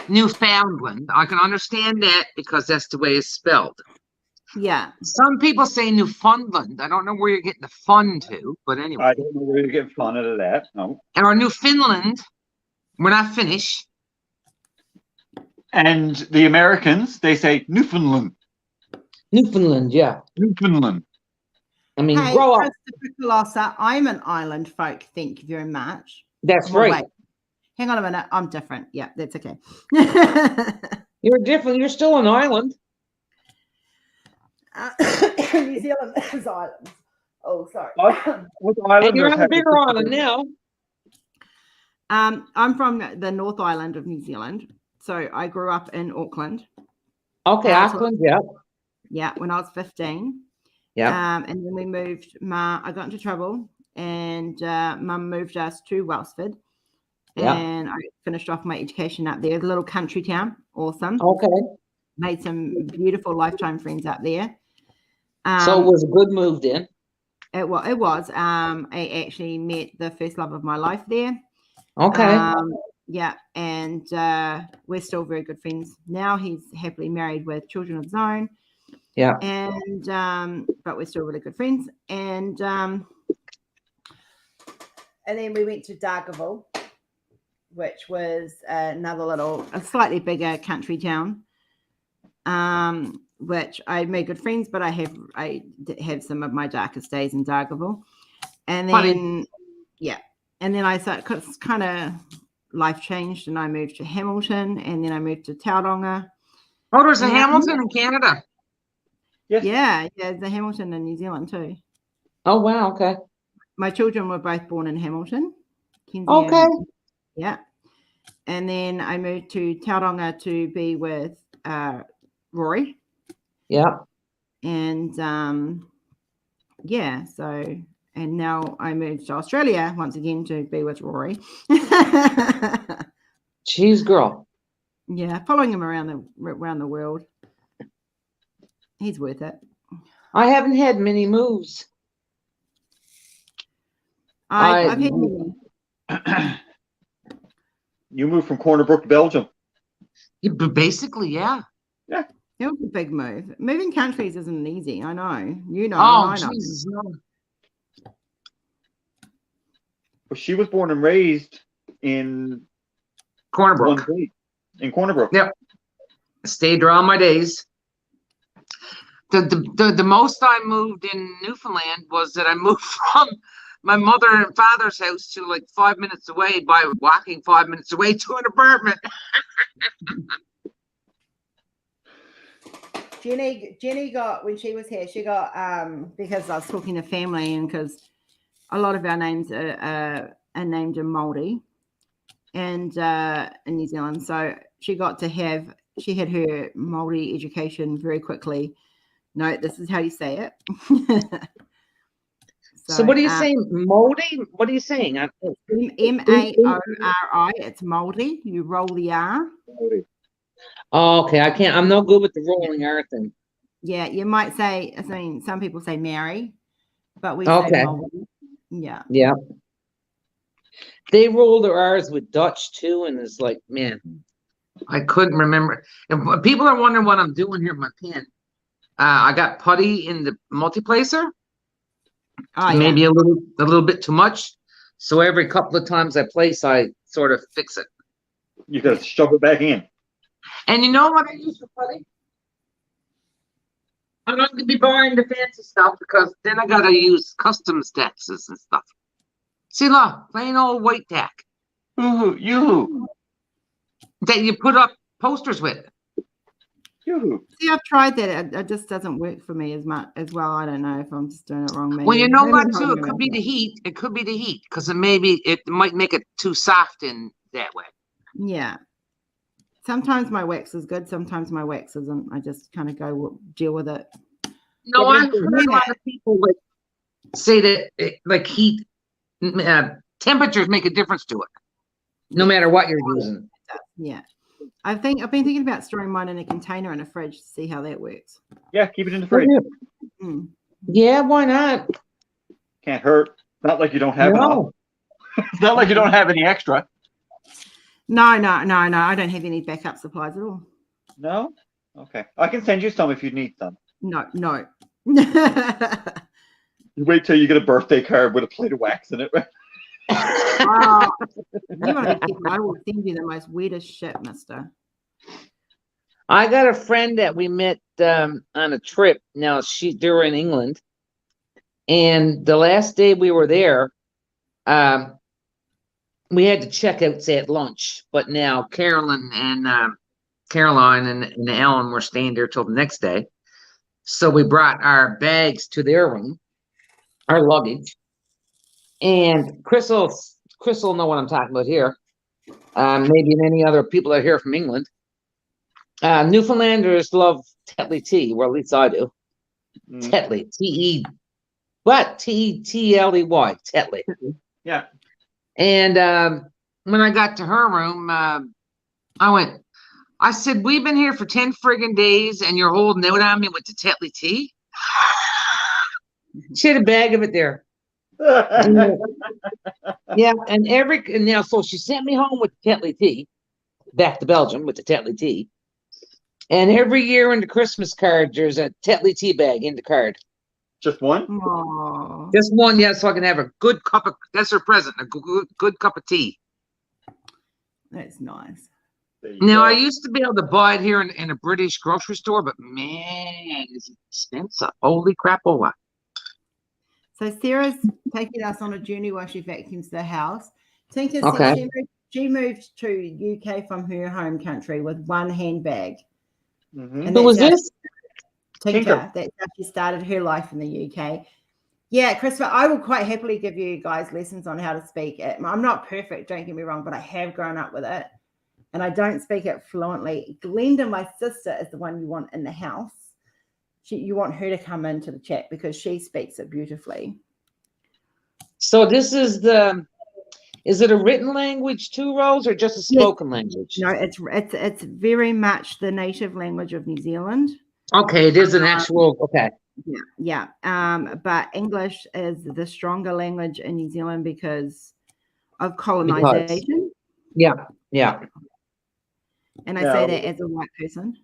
Newfoundland. I can understand that because that's the way it's spelled. Yeah. Some people say Newfoundland. I don't know where you're getting the fun to, but anyway. I don't know where you're getting fun out of that. No. Or Newfoundland. We're not finished. And the Americans, they say Newfoundland. Newfoundland, yeah. Newfoundland. I mean, Hey, grow up. Christopher Colossa, I'm an island folk. Thank you very much. That's Well, right. wait. Hang on a minute. I'm different. Yeah, that's okay. You're different. You're still an island. New Zealand is islands. Oh, sorry. What And islanders you're on a have bigger the- island now. I'm from the North Island of New Zealand. So I grew up in Auckland. Okay, Auckland, yeah. Yeah, when I was 15. Yeah. And then we moved. I got into trouble, and Mum moved us to Wellsford. Yeah. And I finished off my education up there. A little country town. Awesome. Okay. Made some beautiful lifetime friends up there. So it was a good move then. It was. I actually met the first love of my life there. Okay. Yeah, and we're still very good friends now. He's happily married with children of his own. Yeah. And but we're still really good friends. And then we went to Dargaville, which was a slightly bigger country town. Which I made good friends, but I have some of my darkest days in Dargaville. And then and then I started kind of life changed, and I moved to Hamilton, and then I moved to Tauranga. Oh, there's a Hamilton in Canada. Yes. Yeah, there's a Hamilton in New Zealand too. Oh wow, okay. My children were both born in Hamilton. Kinsey Okay. Yeah. And then I moved to Tauranga to be with Rory. Yeah. And and now I moved to Australia once again to be with Rory. Jeez, girl. Yeah, following him around the world. He's worth it. I haven't had many moves. I've had many. You moved from Corner Brook, Belgium. Yeah, basically, yeah. Yeah. It was a big move. Moving countries isn't easy. I know. You know. Oh, I know. Jesus, no. Well, she was born and raised in Corner Brook. In Corner Brook. Yep. Stayed there all my days. The most I moved in Newfoundland was that I moved from my mother and father's house to like 5 minutes away by walking 5 minutes away to an apartment. Jenny got, when she was here, she got because I was talking to family, and because a lot of our names are named in Māori and in New Zealand, so she had her Māori education very quickly. No, this is how you say it. So what are you saying? Moldy? What are you saying? Maori. It's Māori. You roll the R. Oh, okay. I'm no good with the rolling R thing. Yeah, you might say, I mean, some people say Mary, but we Okay. say Māori. Yeah. Yeah. They roll their R's with Dutch too, and it's like, man, I couldn't remember. And people are wondering what I'm doing here with my pen. I got putty in the multiplacer. Oh, Maybe a little bit too much. So every couple of times I place, I sort of fix it. You gotta shove it back in. And you know what I use for putty? I'm not going to be buying the fancy stuff because then I got to use customs taxes and stuff. See, look, plain old white tack Yoo-hoo. that you put up posters with. Yoo-hoo. See, I've tried that. It just doesn't work for me as much as well. I don't know if I'm just doing it wrong. Maybe. Well, you know Maybe what, I'm too? wrong It could about be that. the heat. It could be the heat because it might make it too soft in that way. Yeah. Sometimes my wax is good. Sometimes my wax isn't. I just kind of deal with it. No, Yeah, but I've heard a lot of people say that like heat, temperatures make a difference to it, no matter what you're using. Yeah. I've been thinking about storing mine in a container in a fridge to see how that works. Yeah, keep it in the fridge. Mm. Yeah, why not? Can't hurt. Not like you don't have enough. No. It's not like you don't have any extra. No. I don't have any backup supplies at all. No? Okay. I can send you some if you need some. No. You wait till you get a birthday card with a plate of wax in it. Oh, you want to be kidding. I will send you the most weirdest shit, mister. I got a friend that we met on a trip. Now they were in England, and the last day we were there, we had to check out say at lunch. But now Caroline and Ellen were staying there till the next day, so we brought our bags to their room, our luggage, and Chris will know what I'm talking about here. Maybe any other people that are here from England. Newfoundlanders love Tetley tea. Well, at least I do. Tetley, T-E, what? T-E-T-L-E-Y, Tetley. Yeah. And when I got to her room, I said, we've been here for 10 friggin' days and you're holding out on me with the Tetley tea? She had a bag of it there. Yeah, and now, so she sent me home with the Tetley tea, back to Belgium with the Tetley tea. And every year in the Christmas card, there's a Tetley tea bag in the card. Just one? Aww. Just one, yeah, so I can have a good cup of, that's her present, a good cup of tea. That's nice. Now, I used to be able to buy it here in a British grocery store, but man, it's expensive. Holy crapola. So Sarah's taking us on a journey while she vacuums the house. Tinker Okay. said she moved to UK from her home country with one handbag. Mm-hmm. And Who was that's how this? Tinker. That's how she started her life in the UK. Yeah, Christopher, I will quite happily give you guys lessons on how to speak it. I'm not perfect, don't get me wrong, but I have grown up with it. And I don't speak it fluently. Glenda, my sister, is the one you want in the house. You want her to come into the chat because she speaks it beautifully. So this is is it a written language too, Rose, or just a spoken language? No, it's very much the native language of New Zealand. Okay, it is an actual, okay. Yeah. But English is the stronger language in New Zealand because of colonization. Yeah. And I say that as a white person.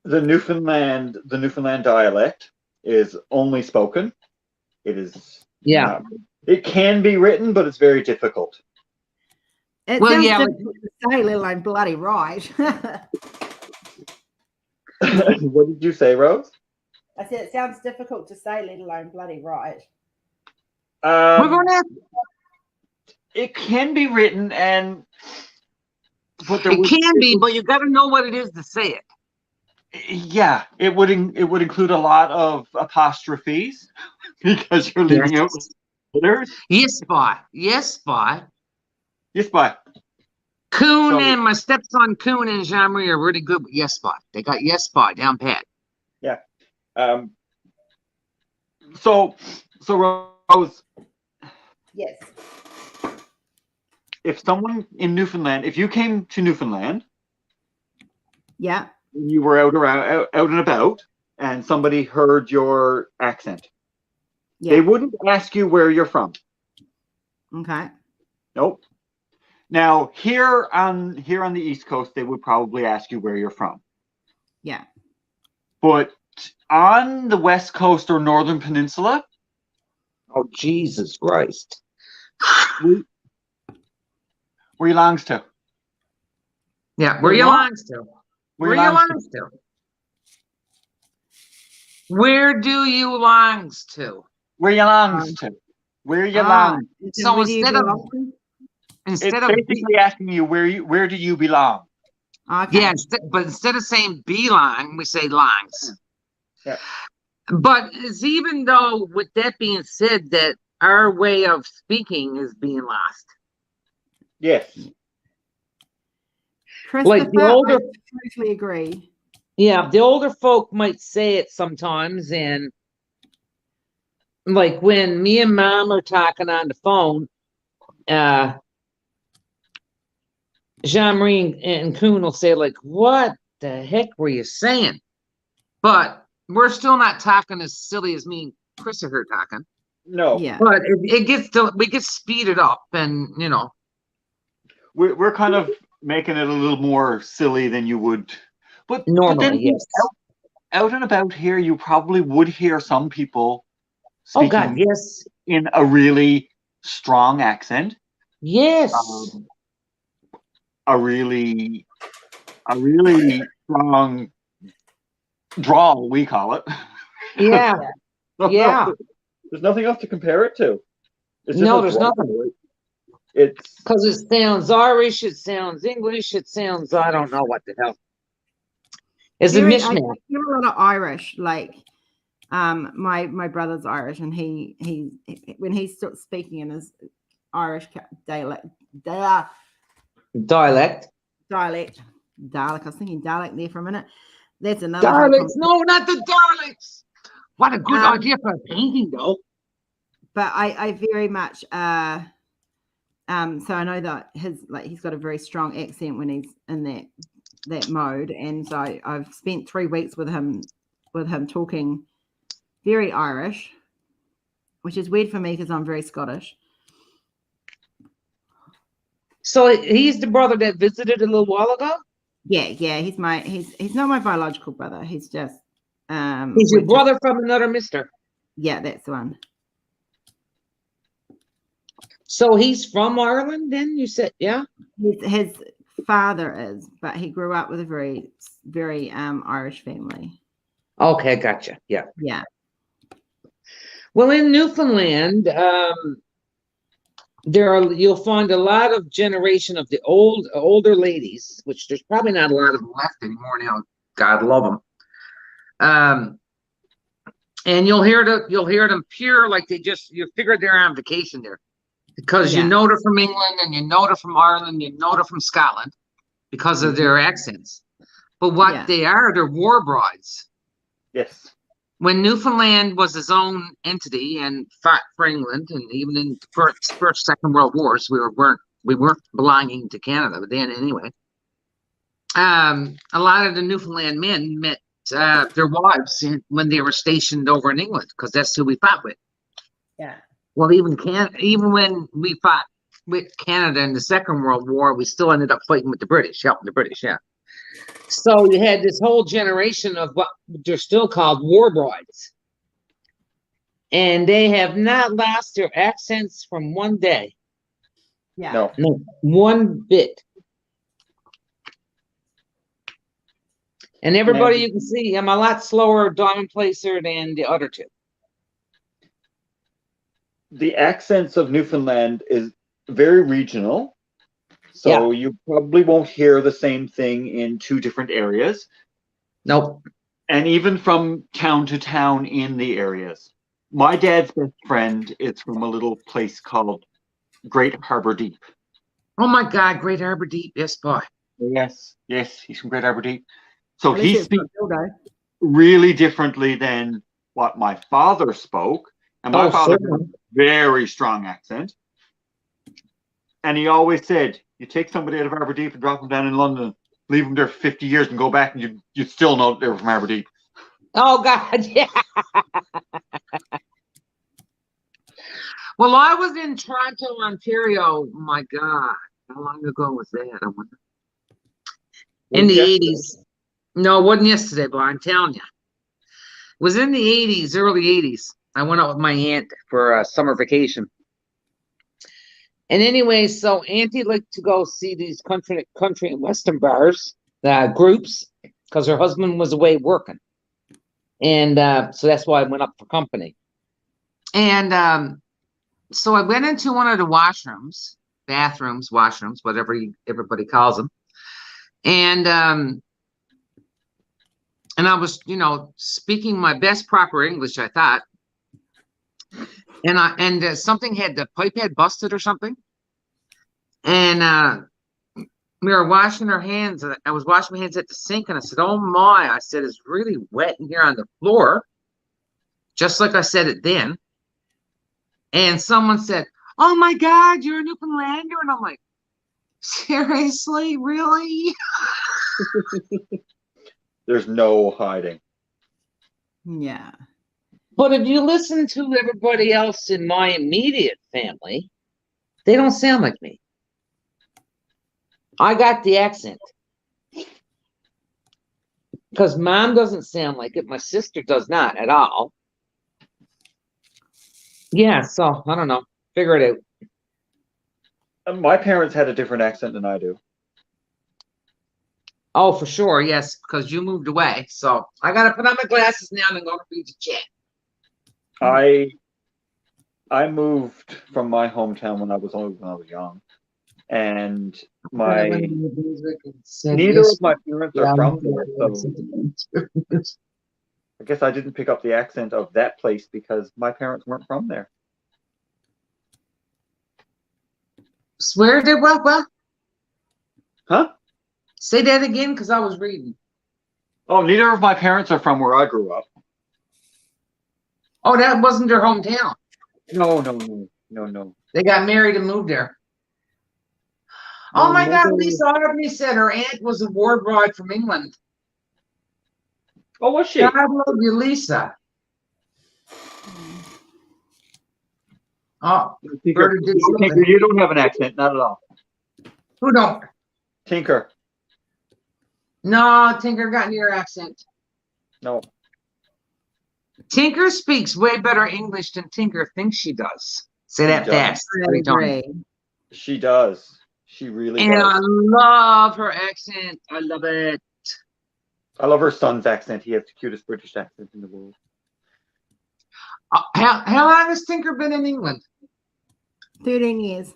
The Newfoundland dialect is only spoken. It is it can be written, but it's very difficult. It sounds difficult to say, let alone bloody right. What did you say, Rose? I said it sounds difficult to say, let alone bloody right. We're going to it can be written, but you got to know what it is to say it. Yeah, it would include a lot of apostrophes because you're leaving out letters. Yes, bye. Coon and my stepson Coon and Jean-Marie are really good with yes, bye. They got yes, bye down pat. Yeah. So Rose. Yes. If someone in Newfoundland, if you came to Newfoundland, yeah, you were out and about, and somebody heard your accent, they wouldn't ask you where you're from. Okay. Nope. Now here on the East Coast, they would probably ask you where you're from. Yeah. But on the West Coast or Northern Peninsula, oh Jesus Christ, where you longs to? Yeah, where you longs to? Where you longs to? Where do you longs to? Where you longs to? Where you longs? So where do you instead of belong to? It's instead of basically asking you where do you belong? Okay. yeah, but instead of saying belong, we say longs. Yeah. But it's even though, with that being said, that our way of speaking is being lost. Yes. Like the Christopher, older, I totally agree. yeah, the older folk might say it sometimes, and like when me and Mom are talking on the phone, Jean-Marie and Kuhn will say, like, what the heck were you saying? But we're still not talking as silly as me and Chris are here talking. No. Yeah. But it gets to, we get speeded up, and you know. We're kind of making it a little more silly than you would. But Normally, then yes. out and about here, you probably would hear some people Oh speaking God, yes. in a really strong accent. Yes. A really strong drawl, we call it. Yeah. Yeah. There's nothing else to compare it to. It's No, just a there's drawl. nothing. It's Because it sounds Irish, it sounds English, it sounds, I don't know what the hell. It's a I mishmash. hear a lot of Irish, like my brother's Irish, and he when he starts speaking in his Irish dialect, Dialect. Dalek. I was thinking Dalek there for a minute. That's another Daleks. No, not the Daleks. What a good idea for a painting, though. But I very much so I know that he's got a very strong accent when he's in that mode, and so I've spent 3 weeks with him talking very Irish, which is weird for me because I'm very Scottish. So he's the brother that visited a little while ago? Yeah, he's not my biological brother. He's just he's your brother from another mister. Yeah, that's the one. So he's from Ireland then, you said, yeah? His father is, but he grew up with a very, very Irish family. Okay, gotcha. Yeah. Yeah. Well, in Newfoundland, you'll find a lot of generation of the older ladies, which there's probably not a lot of them left anymore now. God love them. And you'll hear them pure, like you figured they're on vacation there, because you know they're from England, and you know they're from Ireland, you know they're from Scotland because of their accents. But what they're war brides. Yes. When Newfoundland was its own entity and fought for England, and even in the first, Second World Wars, we weren't belonging to Canada, but then anyway, a lot of the Newfoundland men met their wives when they were stationed over in England, because that's who we fought with. Yeah. Well, even when we fought with Canada in the Second World War, we still ended up fighting with the British, helping the British. Yeah. So you had this whole generation of what they're still called war brides. And they have not lost their accents from one day. Yeah. No, one bit. And everybody you can see, I'm a lot slower diamond placer than the other two. The accents of Newfoundland is very regional. So you probably won't hear the same thing in 2 different areas. Nope. And even from town to town in the areas. My dad's best friend is from a little place called Great Harbor Deep. Oh my God, Great Harbor Deep, yes, boy. Yes, he's from Great Harbor Deep. So At he least speaks really differently than what my father spoke. And my father had a very strong accent. And he always said, you take somebody out of Harbor Deep and drop them down in London, leave them there for 50 years and go back, and you'd still know they were from Harbor Deep. Oh, God, yeah. Well, I was in Toronto, Ontario. My God, how long ago was that? I wonder. In the 80s. No, it wasn't yesterday, but I'm telling you. It was in the 80s, early 80s. I went out with my aunt for a summer vacation. And anyway, so Auntie liked to go see these country and western bars, groups, because her husband was away working. And so that's why I went up for company. And so I went into one of the washrooms, bathrooms, washrooms, whatever everybody calls them. And I was, speaking my best proper English, I thought. And something the pipe had busted or something. And we were washing our hands. I was washing my hands at the sink, and I said, "Oh my!" I said, "It's really wet in here on the floor," just like I said it then. And someone said, "Oh my God, you're a Newfoundlander," and I'm like, "Seriously, really?" There's no hiding. Yeah. But if you listen to everybody else in my immediate family, they don't sound like me. I got the accent. Because Mom doesn't sound like it. My sister does not at all. Yeah, so I don't know. Figure it out. My parents had a different accent than I do. Oh, for sure, yes, because you moved away. So I got to put on my glasses now and I'm going to read the chat. I moved from my hometown when I was young, and neither of my parents are from there, so I guess I didn't pick up the accent of that place because my parents weren't from there. Swear to what? Huh? Say that again, because I was reading. Oh, neither of my parents are from where I grew up. Oh, that wasn't their hometown. No. They got married and moved there. Oh my God, Lisa Audrey said her aunt was a war bride from England. Oh, was she? God love you, Lisa. Oh, Tinker, you don't have an accent, not at all. Who don't? Tinker. No, Tinker got your accent. No. Tinker speaks way better English than Tinker thinks she does. Say that fast. I agree. She does. She really does. And I love her accent. I love it. I love her son's accent. He has the cutest British accent in the world. How long has Tinker been in England? 13 years.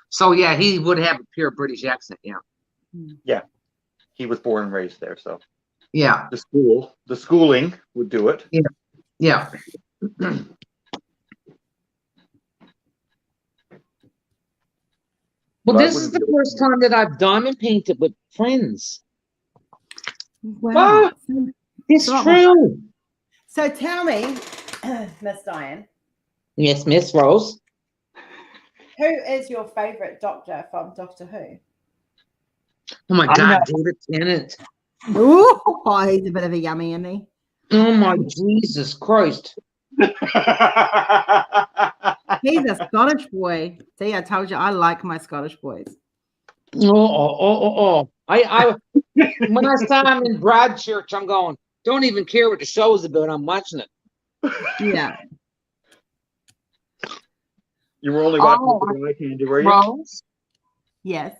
So yeah, he would have a pure British accent, yeah. Yeah. He was born and raised there, so yeah. The schooling would do it. Yeah. Well, this is the first time that I've diamond painted with friends. Wow. It's true. So tell me, Miss Diane. Yes, Miss Rose. Who is your favorite doctor from Doctor Who? Oh my God, David Tennant. Ooh, oh, he's a bit of a yummy, isn't he? Oh my Jesus Christ. He's a Scottish boy. See, I told you I like my Scottish boys. I when I saw him in Broadchurch, I'm going, don't even care what the show's about. I'm watching it. Yeah. You were only watching the right candy, were you? Rose? Yes.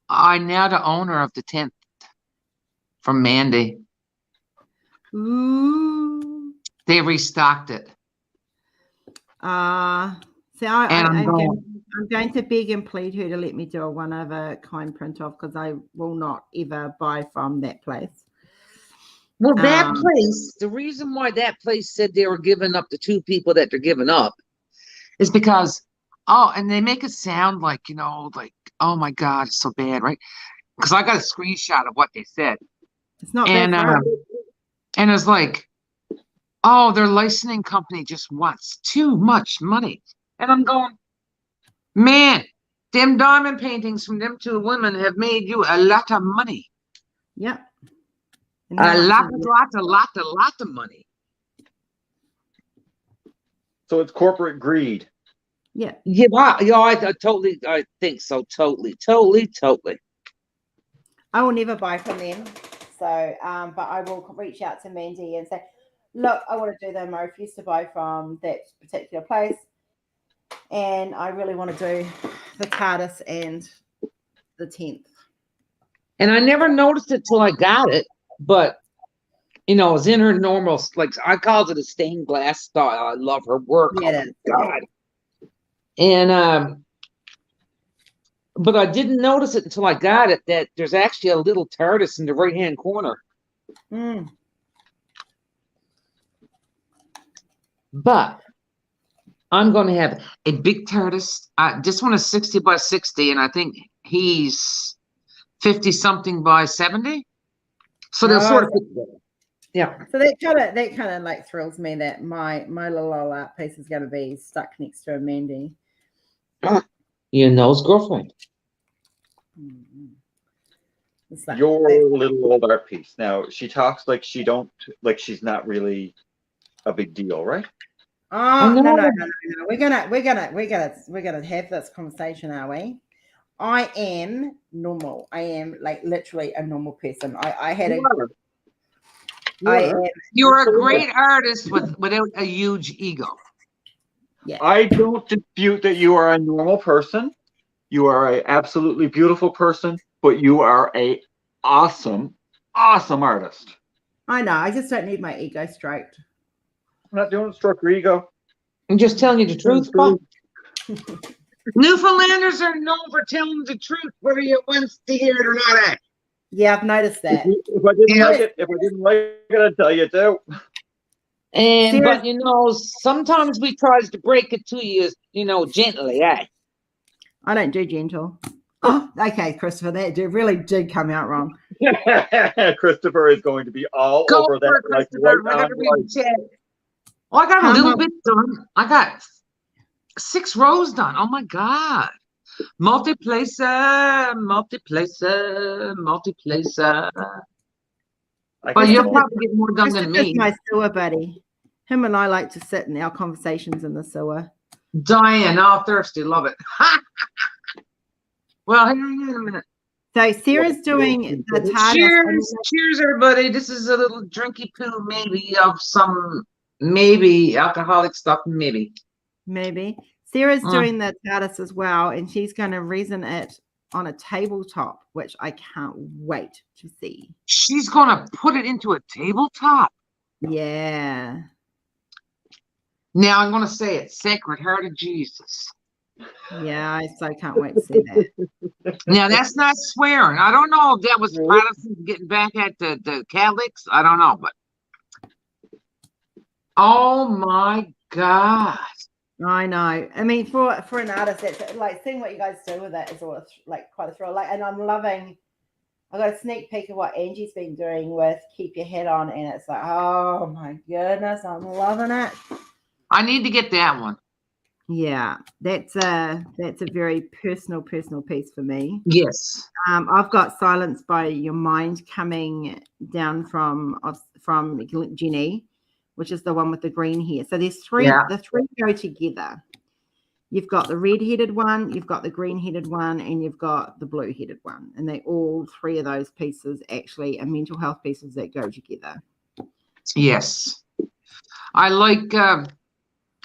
I'm now the owner of the 10th from Mandy. Ooh. They restocked it. So I'm going to beg and plead her to let me do a one of a kind print off because I will not ever buy from that place. Well, that place, the reason why that place said they were giving up the 2 people that they're giving up is because, and they make it sound like, like, oh my God, it's so bad, right? Because I got a screenshot of what they said. It's not bad for us. And it's like, oh, their licensing company just wants too much money. And I'm going, man, them diamond paintings from them 2 women have made you a lot of money. Yep. A lot of money. So it's corporate greed. Yeah. Yeah, I think so. Totally. I will never buy from them. So, but I will reach out to Mandy and say, look, I want to do them. I refuse to buy from that particular place. And I really want to do the TARDIS and the 10th. And I never noticed it till I got it, but you know, it's in her normal, like I calls it a stained glass style. I love her work. Yeah, Oh it is. my God. And but I didn't notice it until I got it that there's actually a little TARDIS in the right-hand corner. Mm. But I'm going to have a big TARDIS. This one is 60 by 60, and I think he's 50 something by 70. So they'll sort of fit together. Yeah. So that kind of like thrills me that my little old art piece is going to be stuck next to a Mandy. You know his girlfriend. Mm-hmm. Like, your little old art piece. Now she talks like she's not really a big deal, right? Oh no. We're gonna have this conversation, are we? I am normal. I am like literally a normal person. You're a great artist without a huge ego. Yeah. I don't dispute that you are a normal person. You are an absolutely beautiful person, but you are a awesome artist. I know. I just don't need my ego stroked. I'm not doing it, stroke your ego. I'm just telling you the truth, Paul. Newfoundlanders are known for telling the truth, whether you want to hear it or not. Yeah, I've noticed that. If I didn't like it, I'd tell you too. But you know, sometimes we try to break it to you, you know, gently, eh? I don't do gentle. Oh, okay, Christopher, that really did come out wrong. Christopher is going to be all over that. Like I got a little bit done. I got 6 rows done. Oh my God. Multiplacer. But you'll probably get more done than me. My sewer buddy. Him and I like to sit in our conversations in the sewer. Diane, all thirsty, love it. Well, hang on a minute. So Sarah's doing the TARDIS. Cheers, everybody. This is a little drinky poo, maybe of some alcoholic stuff, maybe. Sarah's doing the TARDIS as well, and she's going to resin it on a tabletop, which I can't wait to see. She's going to put it into a tabletop. Yeah. Now I'm going to say it, Sacred Heart of Jesus. Yeah, I so can't wait to see that. Now that's not swearing. I don't know if that was Protestants getting back at the Catholics. I don't know, but oh my God. I know. I mean, for an artist, it's like seeing what you guys do with it is all like quite a thrill. Like, and I'm loving. I got a sneak peek of what Angie's been doing with Keep Your Head On, and it's like, oh my goodness, I'm loving it. I need to get that one. Yeah, that's a very personal piece for me. Yes. I've got Silence by Your Mind coming down from Jenny, which is the one with the green hair. So there's 3. Yeah. The 3 go together. You've got the red-headed one, you've got the green-headed one, and you've got the blue-headed one. And they all 3 of those pieces actually are mental health pieces that go together. Yes. I like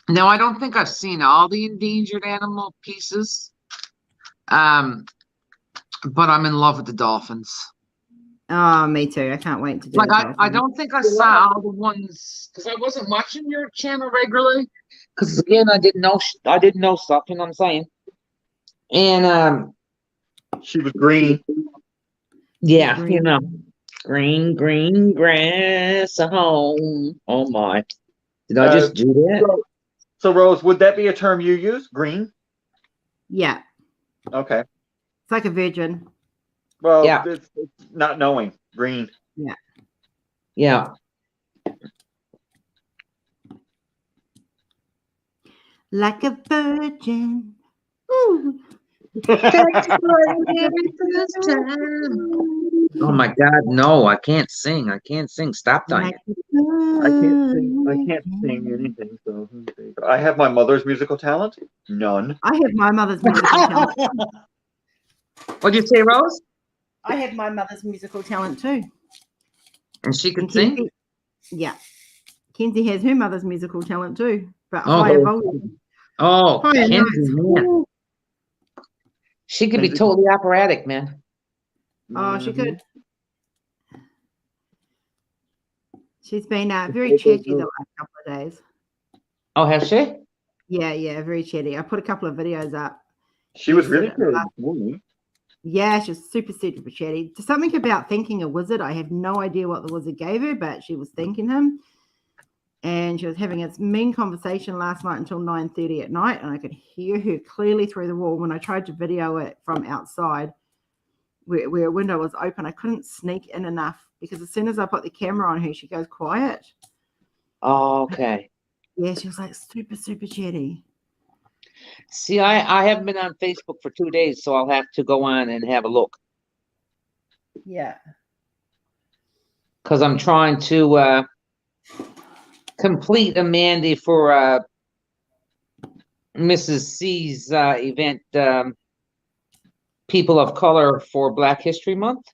now I don't think I've seen all the endangered animal pieces. But I'm in love with the dolphins. Oh, me too. I can't wait to do it. I don't think I saw all the ones because I wasn't watching your channel regularly. Because again, I didn't know stuff. You know what I'm saying? And she was green. Yeah, green. You know, green grass at home. Oh my! Did I just do that? So Rose, would that be a term you use? Green? Yeah. Okay. It's like a virgin. Well, yeah. It's not knowing. Green. Yeah. Yeah. Like a virgin. Ooh. Oh my God, no, I can't sing. Stop, Diane. I can't sing anything. So I have my mother's musical talent. None. I have my mother's musical talent. What'd you say, Rose? I have my mother's musical talent too. And she can sing? Yeah. Kenzie has her mother's musical talent too, but higher volume. Oh, Kenzie, man. She could be totally operatic, man. Oh, she Mhm. could. She's been very chatty the last couple of days. Oh, has she? Yeah, very chatty. I put a couple of videos up. She was yesterday. really good this morning. Yeah, she's super chatty. Something about thanking a wizard. I have no idea what the wizard gave her, but she was thanking him. And she was having a mean conversation last night until 9:30 at night, and I could hear her clearly through the wall. When I tried to video it from outside, where a window was open, I couldn't sneak in enough because as soon as I put the camera on her, she goes quiet. Oh, okay. Yeah, she was like super chatty. See, I haven't been on Facebook for 2 days, so I'll have to go on and have a look. Yeah. Because I'm trying to complete a mandate for Mrs. C's event, People of Color for Black History Month.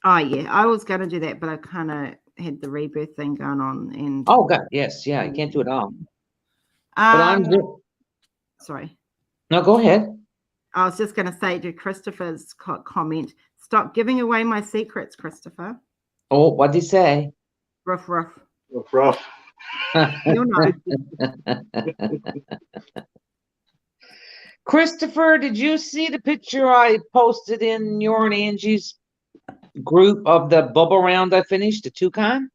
Oh, yeah. I was going to do that, but I kind of had the rebirth thing going on. And Oh, God. Yes. Yeah. You can't do it all. But I'm sorry. No, go ahead. I was just going to say to Christopher's comment, stop giving away my secrets, Christopher. Oh, what'd he say? Ruff. Rough. You'll know. Christopher, did you see the picture I posted in your and Angie's group of the bubble round I finished, the toucan?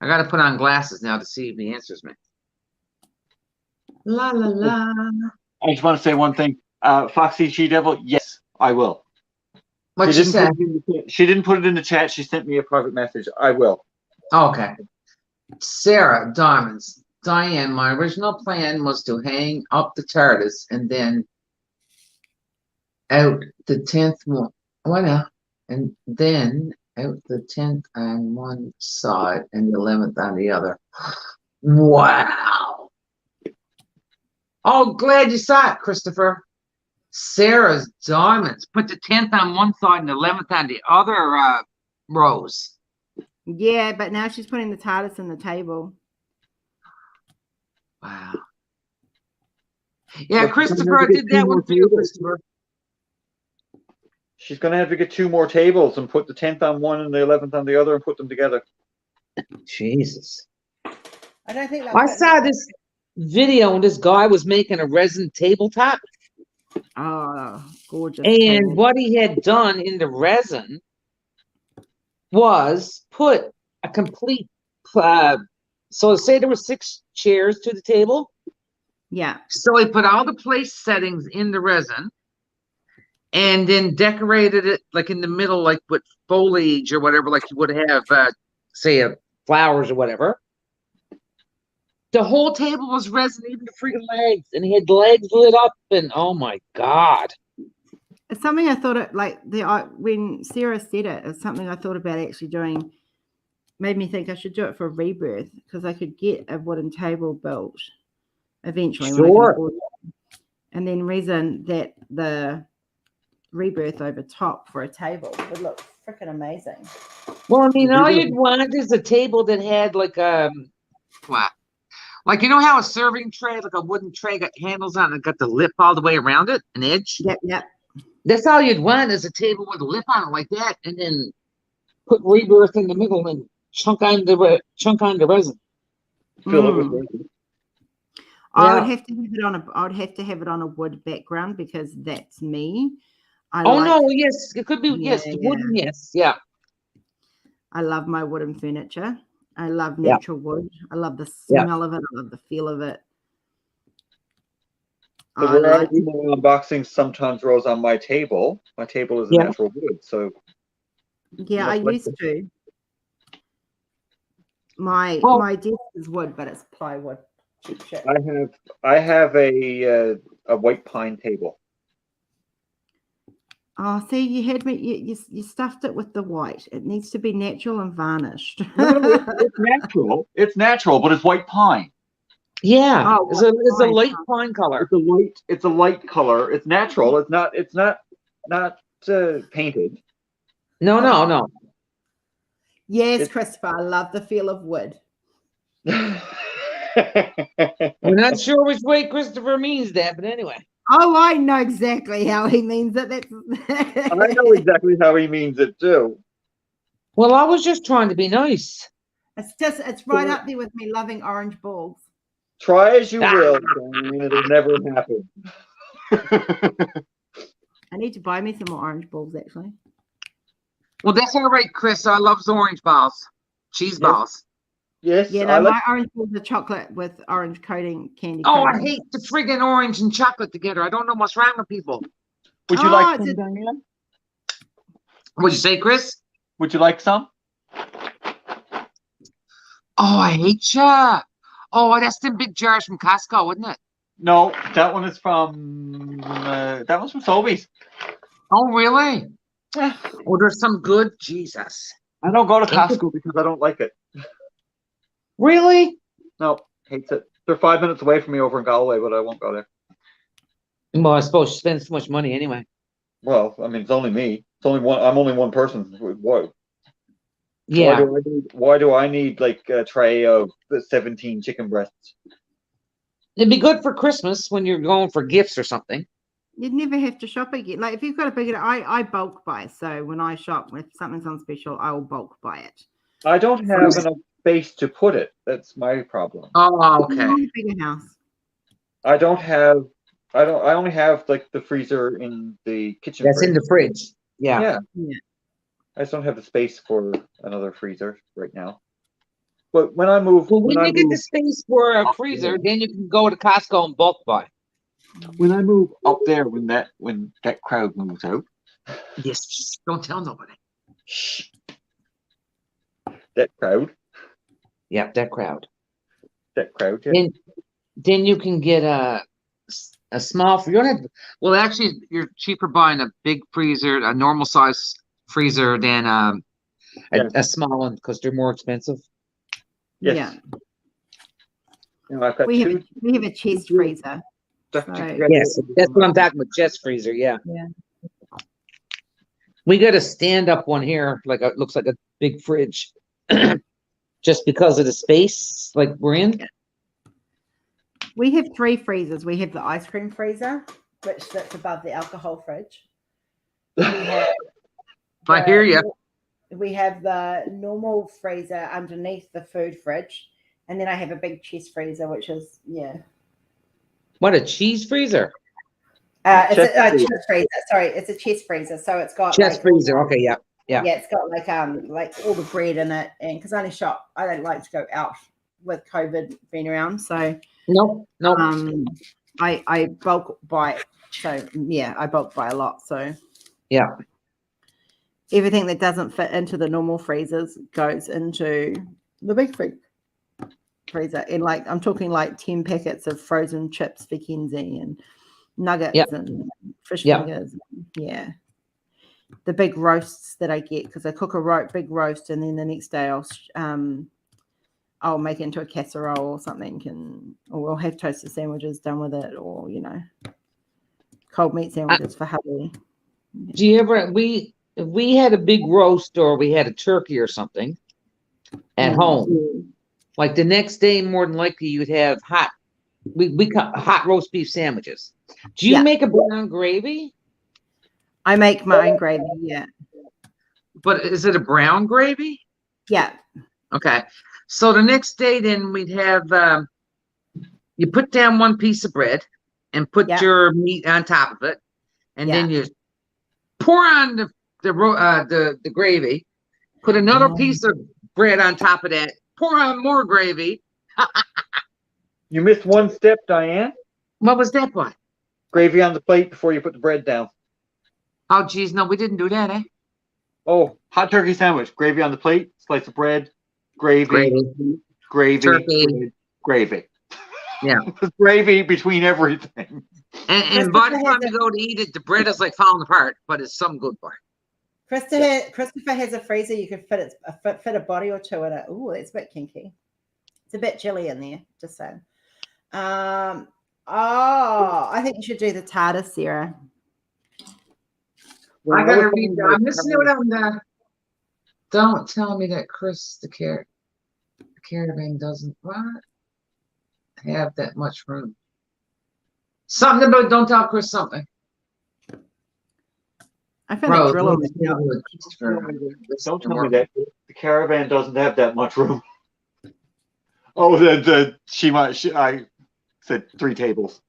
I got to put on glasses now to see if he answers me. La, la, la. I just want to say one thing. Foxy She-Devil, yes, I will. What you said? She didn't put it in the chat. She sent me a private message. I will. Okay. Sarah Diamonds. Diane, my original plan was to hang up the TARDIS and then out the 10th one. What now? And then out the 10th on one side and the 11th on the other. Wow. Oh, glad you saw it, Christopher. Sarah's Diamonds. Put the 10th on one side and the 11th on the other rows. Yeah, but now she's putting the TARDIS in the table. Wow. Yeah, Christopher, I did that one for you, Christopher. She's going to have to get 2 more tables and put the 10th on one and the 11th on the other and put them together. Jesus. I don't think I saw this video and this guy was making a resin tabletop. Oh, gorgeous. And what he had done in the resin was put a complete, so say there were 6 chairs to the table. Yeah. So he put all the place settings in the resin and then decorated it like in the middle, like with foliage or whatever, like you would have, say, flowers or whatever. The whole table was resin, even the freaking legs, and he had legs lit up, and oh my God. It's something I thought it like when Sarah said it, it's something I thought about actually doing. Made me think I should do it for Rebirth because I could get a wooden table built eventually. Sure. And then resin that the Rebirth over top for a table would look freaking amazing. Well, I mean, all you'd want is a table that had like what? Like, you know how a serving tray, like a wooden tray, got handles on it, got the lip all the way around it, an edge? Yep. That's all you'd want is a table with a lip on it like that, and then put Rebirth in the middle and chunk on the resin. Fill it with resin. I would have to have it on a wood background because that's me. Yes, it could be wooden, yes, yeah. I love my wooden furniture. I love natural wood. I love the smell of it. I love the feel of it. So when I do my unboxings, sometimes Rose on my table. My table is a natural wood, so yeah, I used to. My desk is wood, but it's plywood. Cheap shit. I have a white pine table. Oh, see, you had me. You stuffed it with the white. It needs to be natural and varnished. No, it's natural. It's natural, but it's white pine. Yeah, it's a light pine color. It's a light color. It's natural. It's not painted. No. Yes, Christopher, I love the feel of wood. We're not sure which way Christopher means that, but anyway. Oh, I know exactly how he means it. That's I know exactly how he means it too. Well, I was just trying to be nice. it's right up there with me loving orange balls. Try as you will, Diane, it'll never happen. I need to buy me some more orange balls, actually. Well, that's all right, Chris. I love the orange balls, cheese balls. Yes. Yeah, no, my orange balls are chocolate with orange coating, candy Oh, coating. I hate the friggin' orange and chocolate together. I don't know what's wrong with people. Would you like some, Diane? What'd you say, Chris? Would you like some? Oh, I hate ya. Oh, that's the big jars from Costco, wouldn't it? No, that one is from that one's from Sobeys. Oh, really? Oh, there's some good. Jesus. I don't go to Costco because I don't like it. Really? No, hates it. They're 5 minutes away from me over in Galway, but I won't go there. Well, I suppose you spend so much money anyway. Well, I mean, it's only me. It's only one. I'm only one person. What? Yeah. Why do I need like a tray of 17 chicken breasts? It'd be good for Christmas when you're going for gifts or something. You'd never have to shop again. Like if you've got a big, I bulk buy. So when I shop, if something's on special, I will bulk buy it. I don't have enough space to put it. That's my problem. Oh, okay. A bigger house. I don't have. I only have like the freezer in the kitchen. That's in the fridge. Yeah. Yeah. I just don't have the space for another freezer right now. But when I move, well, when you get the space for a freezer, then you can go to Costco and bulk buy. When I move up there, when that crowd moves out. Yes, don't tell nobody. Shh. That crowd. Yeah, that crowd. That crowd. Yeah. Then you can get a small. You don't have. Well, actually, you're cheaper buying a big freezer, a normal size freezer, than a small one because they're more expensive. Yes. Yeah. You know, I've got we have a chest freezer. So. Yes, that's what I'm talking about. Chest freezer. Yeah. Yeah. We got a stand-up one here, looks like a big fridge, just because of the space like we're in. We have 3 freezers. We have the ice cream freezer, which sits above the alcohol fridge. We have I hear you. We have the normal freezer underneath the food fridge, and then I have a big chest freezer, which is What, a cheese freezer? It's a chest freezer. Sorry, it's a chest freezer. So it's got chest freezer. Okay, yeah. Yeah, it's got like all the bread in it, and because I only shop, I don't like to go out with COVID being around. So no. I bulk buy. So yeah, I bulk buy a lot. So yeah, everything that doesn't fit into the normal freezers goes into the big freezer. And like I'm talking like 10 packets of frozen chips for Kenzie and nuggets and fish fingers. Yeah. The big roasts that I get because I cook a big roast and then the next day I'll make it into a casserole or something, or we'll have toasted sandwiches done with it, or cold meat sandwiches for hubby. Do you ever if we had a big roast or we had a turkey or something at home, like the next day, more than likely you'd have we cut hot roast beef sandwiches. Do you make a brown gravy? I make my own gravy, yeah. But is it a brown gravy? Yeah. Okay. So the next day, then we'd have you put down one piece of bread and put your meat on top of it, and then you pour on the gravy. Put another piece of bread on top of that. Pour on more gravy. You missed one step, Diane. What was that one? Gravy on the plate before you put the bread down. Oh, geez, no, we didn't do that, eh? Oh, hot turkey sandwich. Gravy on the plate, slice of bread, gravy, turkey. bread, gravy. Yeah. Gravy between everything. And by the time you go to eat it, the bread is like falling apart, but it's some good part. Christopher has a freezer. You can fit a body or two in it. Ooh, it's a bit kinky. It's a bit chilly in there, just saying. I think you should do the tartar, Sarah. Well, I gotta read that. I'm listening to it on the. Don't tell me that the caravan doesn't have that much room. Something about don't tell Chris something. I found a drill on Rose, don't tell me that the caravan doesn't have that much room. Oh, I said 3 tables.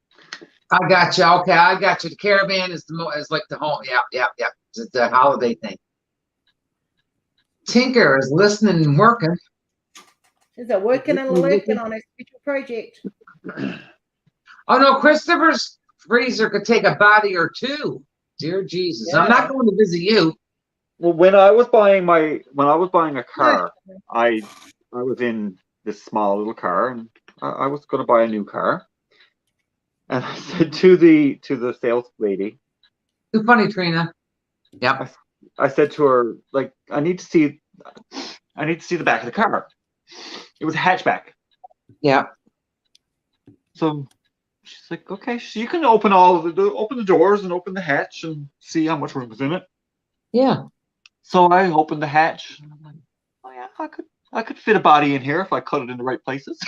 I got you. Okay, I got you. The caravan is is like the home. Yeah. It's the holiday thing. Tinker is listening and working. Is it working and lurking on a special project? Oh no, Christopher's freezer could take a body or 2. Dear Jesus, Yeah. I'm not going to visit you. Well, when I was buying a car, I was in this small little car, and I was going to buy a new car. And I said to the sales lady, Too funny, Trina. Yep. I said to her, like, I need to see the back of the car. It was a hatchback. Yeah. So she's like, okay, so you can open open the doors and open the hatch and see how much room is in it. Yeah. So I opened the hatch, and I'm like, oh yeah, I could fit a body in here if I cut it in the right places.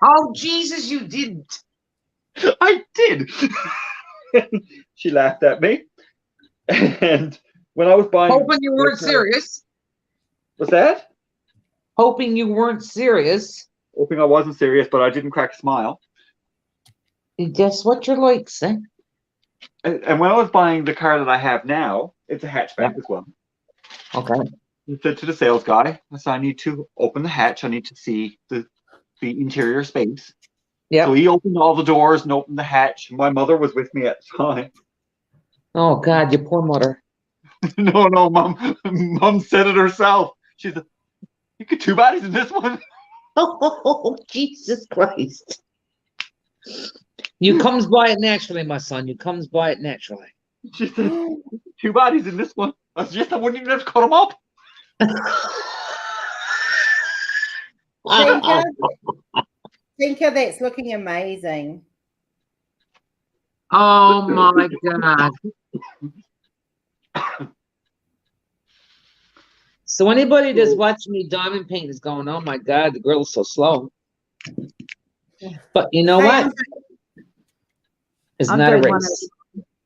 Oh Jesus, you didn't. I did. She laughed at me. And when I was buying, Hoping you weren't serious. What's that? Hoping you weren't serious. Hoping I wasn't serious, but I didn't crack a smile. And guess what you're like, say? And when I was buying the car that I have now, it's a hatchback as well. Okay. I said to the sales guy, I said, I need to open the hatch. I need to see the interior space. Yeah. So he opened all the doors and opened the hatch. My mother was with me at the time. Oh God, your poor mother. No, mom said it herself. She said, you get 2 bodies in this one. Oh, Jesus Christ. You comes by it naturally, my son. You comes by it naturally. She said, 2 bodies in this one. I said, yes, I wouldn't even have to cut them up. Tinker, that's looking amazing. Oh my God. So anybody that's watching me diamond paint is going, oh my God, the girl is so slow. But you know what? It's I'm not a doing race.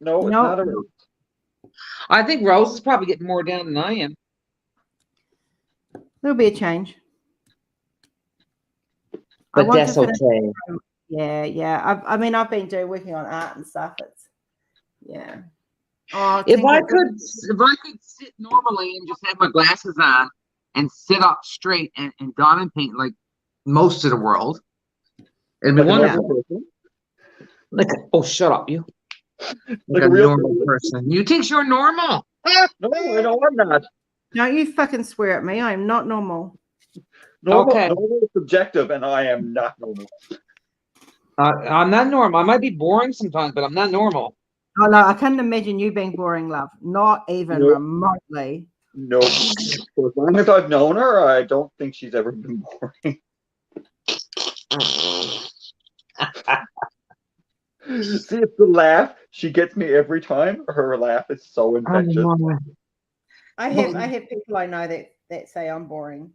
No, it's Nope. not a race. I think Rose is probably getting more down than I am. There'll be a change. I But want that's to finish- okay. Yeah. I mean, I've been working on art and stuff. It's Oh, If I Tinker, could sit normally and just have my glasses on and sit up straight and diamond paint like most of the world, it'd be Like a wonderful. normal person. Like, oh, shut up, you. Like a a real normal person. You think you're normal? No, I know I'm not. don't you fucking swear at me. I am not normal. Okay. Normal is subjective, and I am not normal. I'm not normal. I might be boring sometimes, but I'm not normal. Oh no, I can't imagine you being boring, love. Not even Nope. remotely. No. For as long as I've known her, I don't think she's ever been boring. See, it's the laugh. She gets me every time. Her laugh is so infectious. I have people I know that say I'm boring,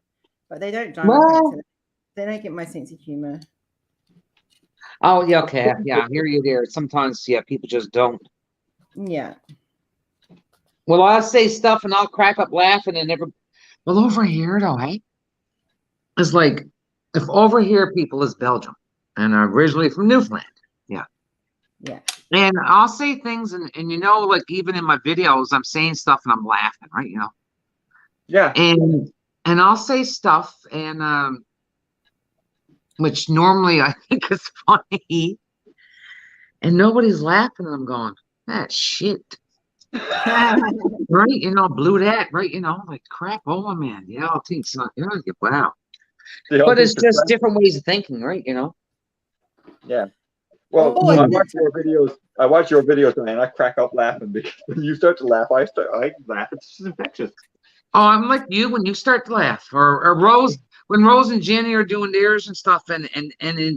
but they don't Well- they don't get my sense of humor. Oh, yeah, okay. Yeah, I hear you there. Sometimes, yeah, people just don't. Yeah. Well, I'll say stuff and I'll crack up laughing and never. Well, over here, though, hey? It's like, if over here people is Belgium and are originally from Newfoundland. Yeah. Yeah. And I'll say things and you know, like even in my videos, I'm saying stuff and I'm laughing, right? You know? Yeah. And I'll say stuff and which normally I think is funny. And nobody's laughing and I'm going, that shit. Right? You know, blew that, right? You know, like crap, oh man, yeah, I'll think so. Yeah, wow. But it's just different ways of thinking, right? You know? Yeah. Well, Oh, I and watch your videos. I watch your videos, and I crack up laughing because when you start to laugh, I laugh. It's just infectious. Oh, I'm like you when you start to laugh, or Rose when Rose and Jenny are doing theirs and stuff, and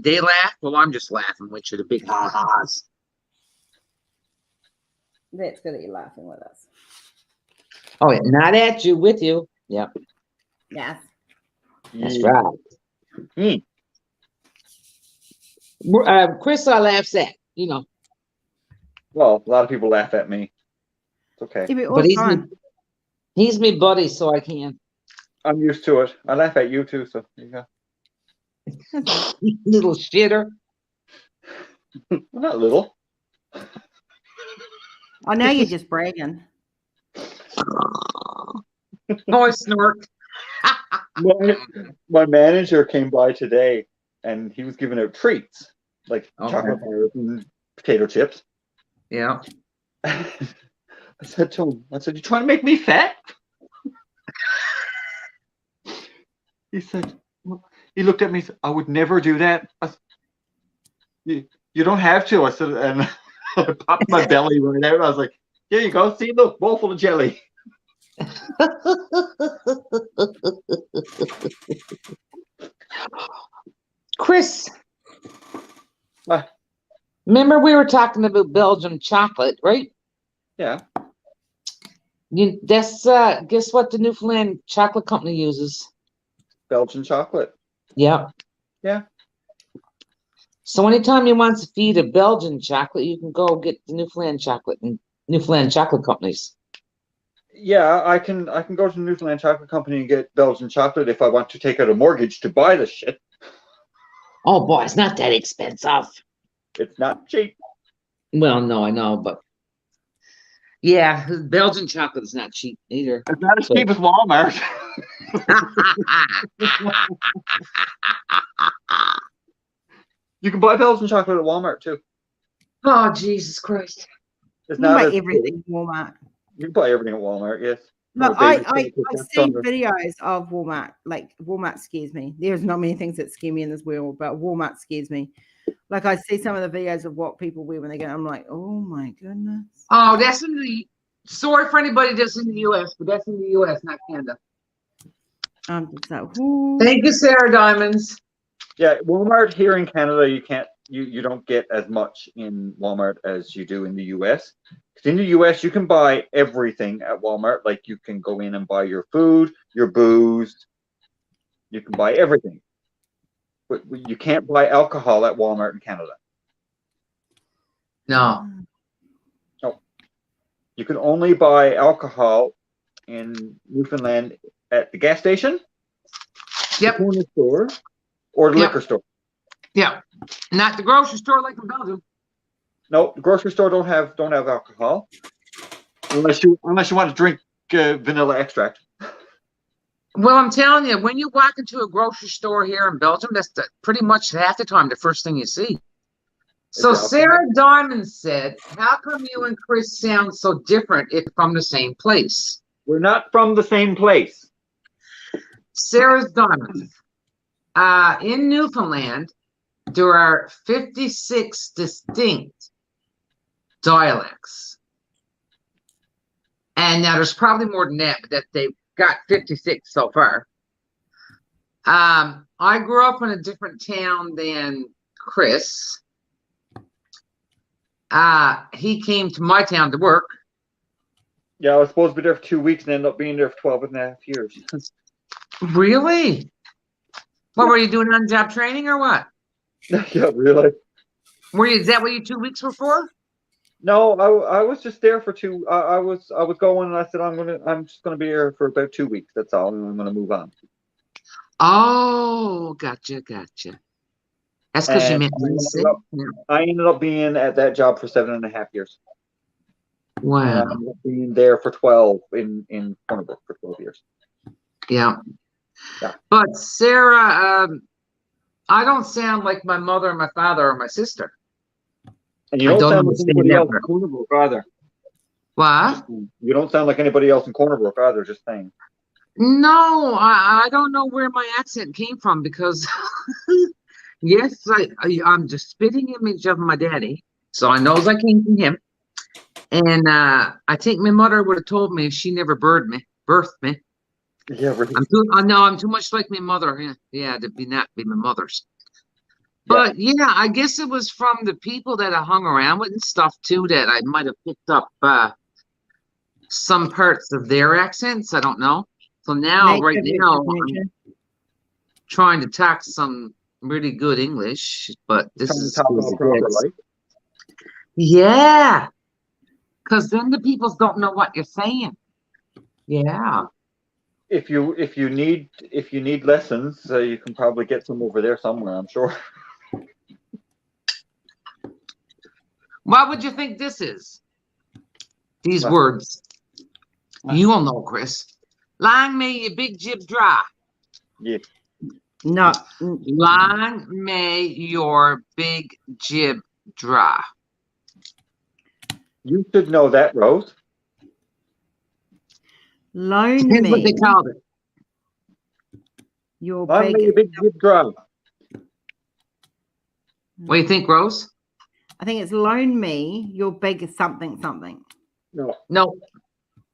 they laugh. Well, I'm just laughing with you, the big ha-has. that's good that you're laughing with us. Oh yeah, not at you, with you. Yep, Yes. that's right. Chris, I laughs at, you know. Well, a lot of people laugh at me. It's okay. Yeah, all But the time. he's me buddy, so I can. I'm used to it. I laugh at you too, so there you go. Little shitter. Not little. Oh, now you're just bragging. Oh, I snort. My manager came by today, and he was giving out treats like Okay. chocolate bars and potato chips. Yeah. I said to him, "You trying to make me fat?" He said, he looked at me. Said, "I would never do that." I said, you don't have to. I said, and I popped my belly right out. I was like, "Here you go. See, look, bowl full of jelly." Chris, What? remember we were talking about Belgium chocolate, right? Yeah. That's guess what the Newfoundland chocolate company uses? Belgian chocolate. Yeah. Yeah. So anytime you want to feed a Belgian chocolate, you can go get the Newfoundland chocolate and Newfoundland chocolate companies. Yeah, I can go to the Newfoundland Chocolate Company and get Belgian chocolate if I want to take out a mortgage to buy the shit. Oh boy, it's not that expensive. It's not cheap. Well, no, I know, but yeah, Belgian chocolate is not cheap either. It's not as cheap as Walmart. You can buy Belgian chocolate at Walmart too. Oh, Jesus Christ. It's You not buy as everything at Walmart. You can buy everything at Walmart, yes. Look, Or I basic see under. videos of Walmart. Like Walmart scares me. There's not many things that scare me in this world, but Walmart scares me. Like I see some of the videos of what people wear when they go. I'm like, oh my goodness. Oh, that's in the. Sorry for anybody that's in the U.S., but that's in the U.S., not Canada. I'm just like, ooh. Thank you, Sarah Diamonds. Yeah, Walmart here in Canada, you don't get as much in Walmart as you do in the US. Because in the US, you can buy everything at Walmart. Like you can go in and buy your food, your booze. You can buy everything. But you can't buy alcohol at Walmart in Canada. No. No. You can only buy alcohol in Newfoundland at the gas station, Yep. the corner store, or the Yep. liquor store. Yeah. Not the grocery store like in Belgium. No, the grocery store don't have alcohol unless you want to drink vanilla extract. Well, I'm telling you, when you walk into a grocery store here in Belgium, that's pretty much half the time the first thing you see. So Is it Sarah Diamond said, how come you and Chris sound so different if from the same place? We're not from the same place. Sarah's Diamond. In Newfoundland, there are 56 distinct dialects. And now there's probably more than that, but that they've got 56 so far. I grew up in a different town than Chris. He came to my town to work. Yeah, I was supposed to be there for 2 weeks and ended up being there for 12 and a half years. Really? What were you doing, on-job training or what? Yeah, really? Is that what your 2 weeks were for? No, I was just there for two. I was going and I said I'm just gonna be here for about 2 weeks. That's all, and I'm gonna move on. Oh, gotcha. That's because you And meant I ended up being at that job for 7.5 years. And I wow. ended up being there for 12 in Cornerbrook for 12 years. Yeah. Yeah. But Sarah, I don't sound like my mother and my father or my sister. And you I don't don't sound like understand anybody that else in part. Cornerbrook either. What? You don't sound like anybody else in Cornerbrook either. Just saying. No, I don't know where my accent came from because yes, I'm the spitting image of my daddy, so I knows I came from him. And I think my mother would have told me if she never birthed me. Yeah, really. I'm too much like my mother. Yeah, to not be my mother's. But yeah, I guess it was from the people that I hung around with and stuff too that I might have picked up some parts of their accents. I don't know. So now, right now, I'm trying to talk some really good English, but this is proper, right? yeah. Because then the people don't know what you're saying. Yeah. If you need lessons, you can probably get some over there somewhere, I'm sure. What would you think this is? These What? words. You'll know, Chris. Lang may your big jib dry. Yeah. No. Lang may your big jib dry. You should know that, Rose. Loan Here's what they me called it. your Long may your big. big jib dry. What do you think, Rose? I think it's loan me your big something something. No. No.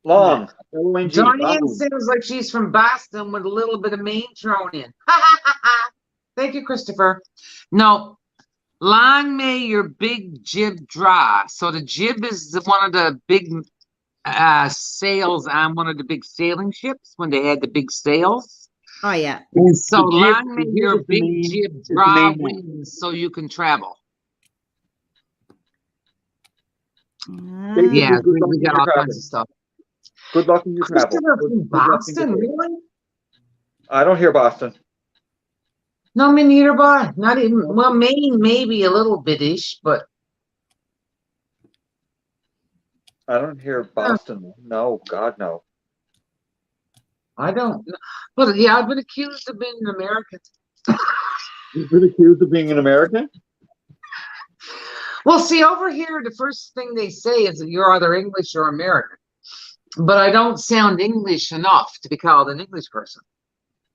Long. L-O-N-G, Diane long. sounds like she's from Boston with a little bit of Maine thrown in. Thank you, Christopher. No. Long may your big jib dry. So the jib is one of the big sails on one of the big sailing ships when they had the big sails. Oh yeah. And so The jib- long may the jib your is the big main- jib is the dry main one. wings so you can travel. Basically, Yeah, good luck we in got your all travel. kinds of stuff. Good luck in your travel. Christopher from Good luck in Boston, your- really? I don't hear Boston. No, me neither, boy. Not even, well, Maine maybe a little bit-ish, but I don't hear Boston. No, God, no. I don't know. But yeah, I've been accused of being an American. You've been accused of being an American? Well, see, over here, the first thing they say is that you're either English or American. But I don't sound English enough to be called an English person.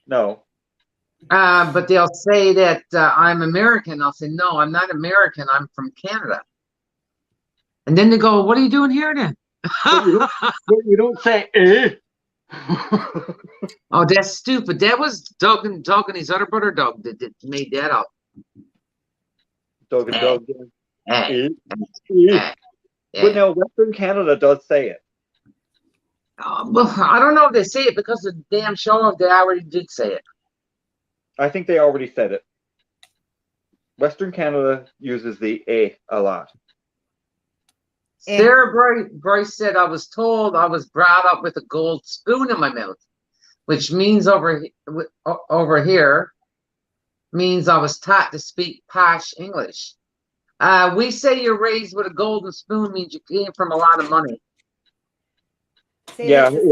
No. But they'll say that I'm American. I'll say, no, I'm not American. I'm from Canada. And then they go, what are you doing here then? But you don't say eh. Oh, that's stupid. That was Doug and his other brother Doug that made that up. Dog and dog. Eh, Eh. eh, Eh. eh. But now Western Canada does say it. Well, I don't know if they say it because the damn show they already did say it. I think they already said it. Western Canada uses the a lot. Eh. Sarah Bryce said, I was told I was brought up with a gold spoon in my mouth, which means over here means I was taught to speak posh English. We say you're raised with a golden spoon means you came from a lot of money. See, Yeah, that's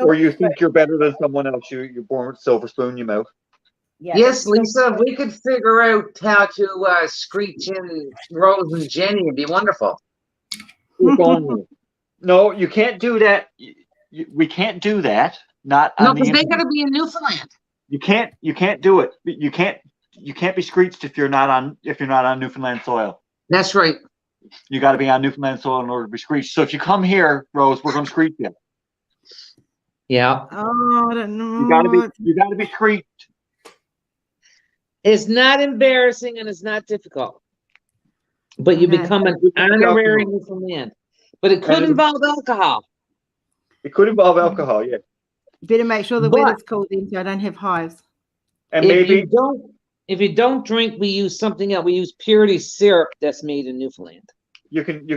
or you think you're better than someone else. You're born with a silver spoon in your mouth. yeah, Yes, that's Lisa, if we could figure out how to screech in Rose and Jenny, it'd be wonderful. If only. No, you can't do that. We can't do that. Not No, on the because they internet. gotta be in Newfoundland. You can't do it. You can't be screeched if you're not on Newfoundland soil. That's right. You got to be on Newfoundland soil in order to be screeched. So if you come here, Rose, we're going to screech you. Yeah. Oh, I don't know. You got to be screeched. It's not embarrassing and it's not difficult. But you Okay. become an It's not honorary alcohol. Newfoundland. But it could And- involve alcohol. It could involve alcohol, yeah, Better make sure the But- weather's cool then so I don't have hives. and If maybe you don't drink, we use something else. We use purity syrup that's made in Newfoundland. you can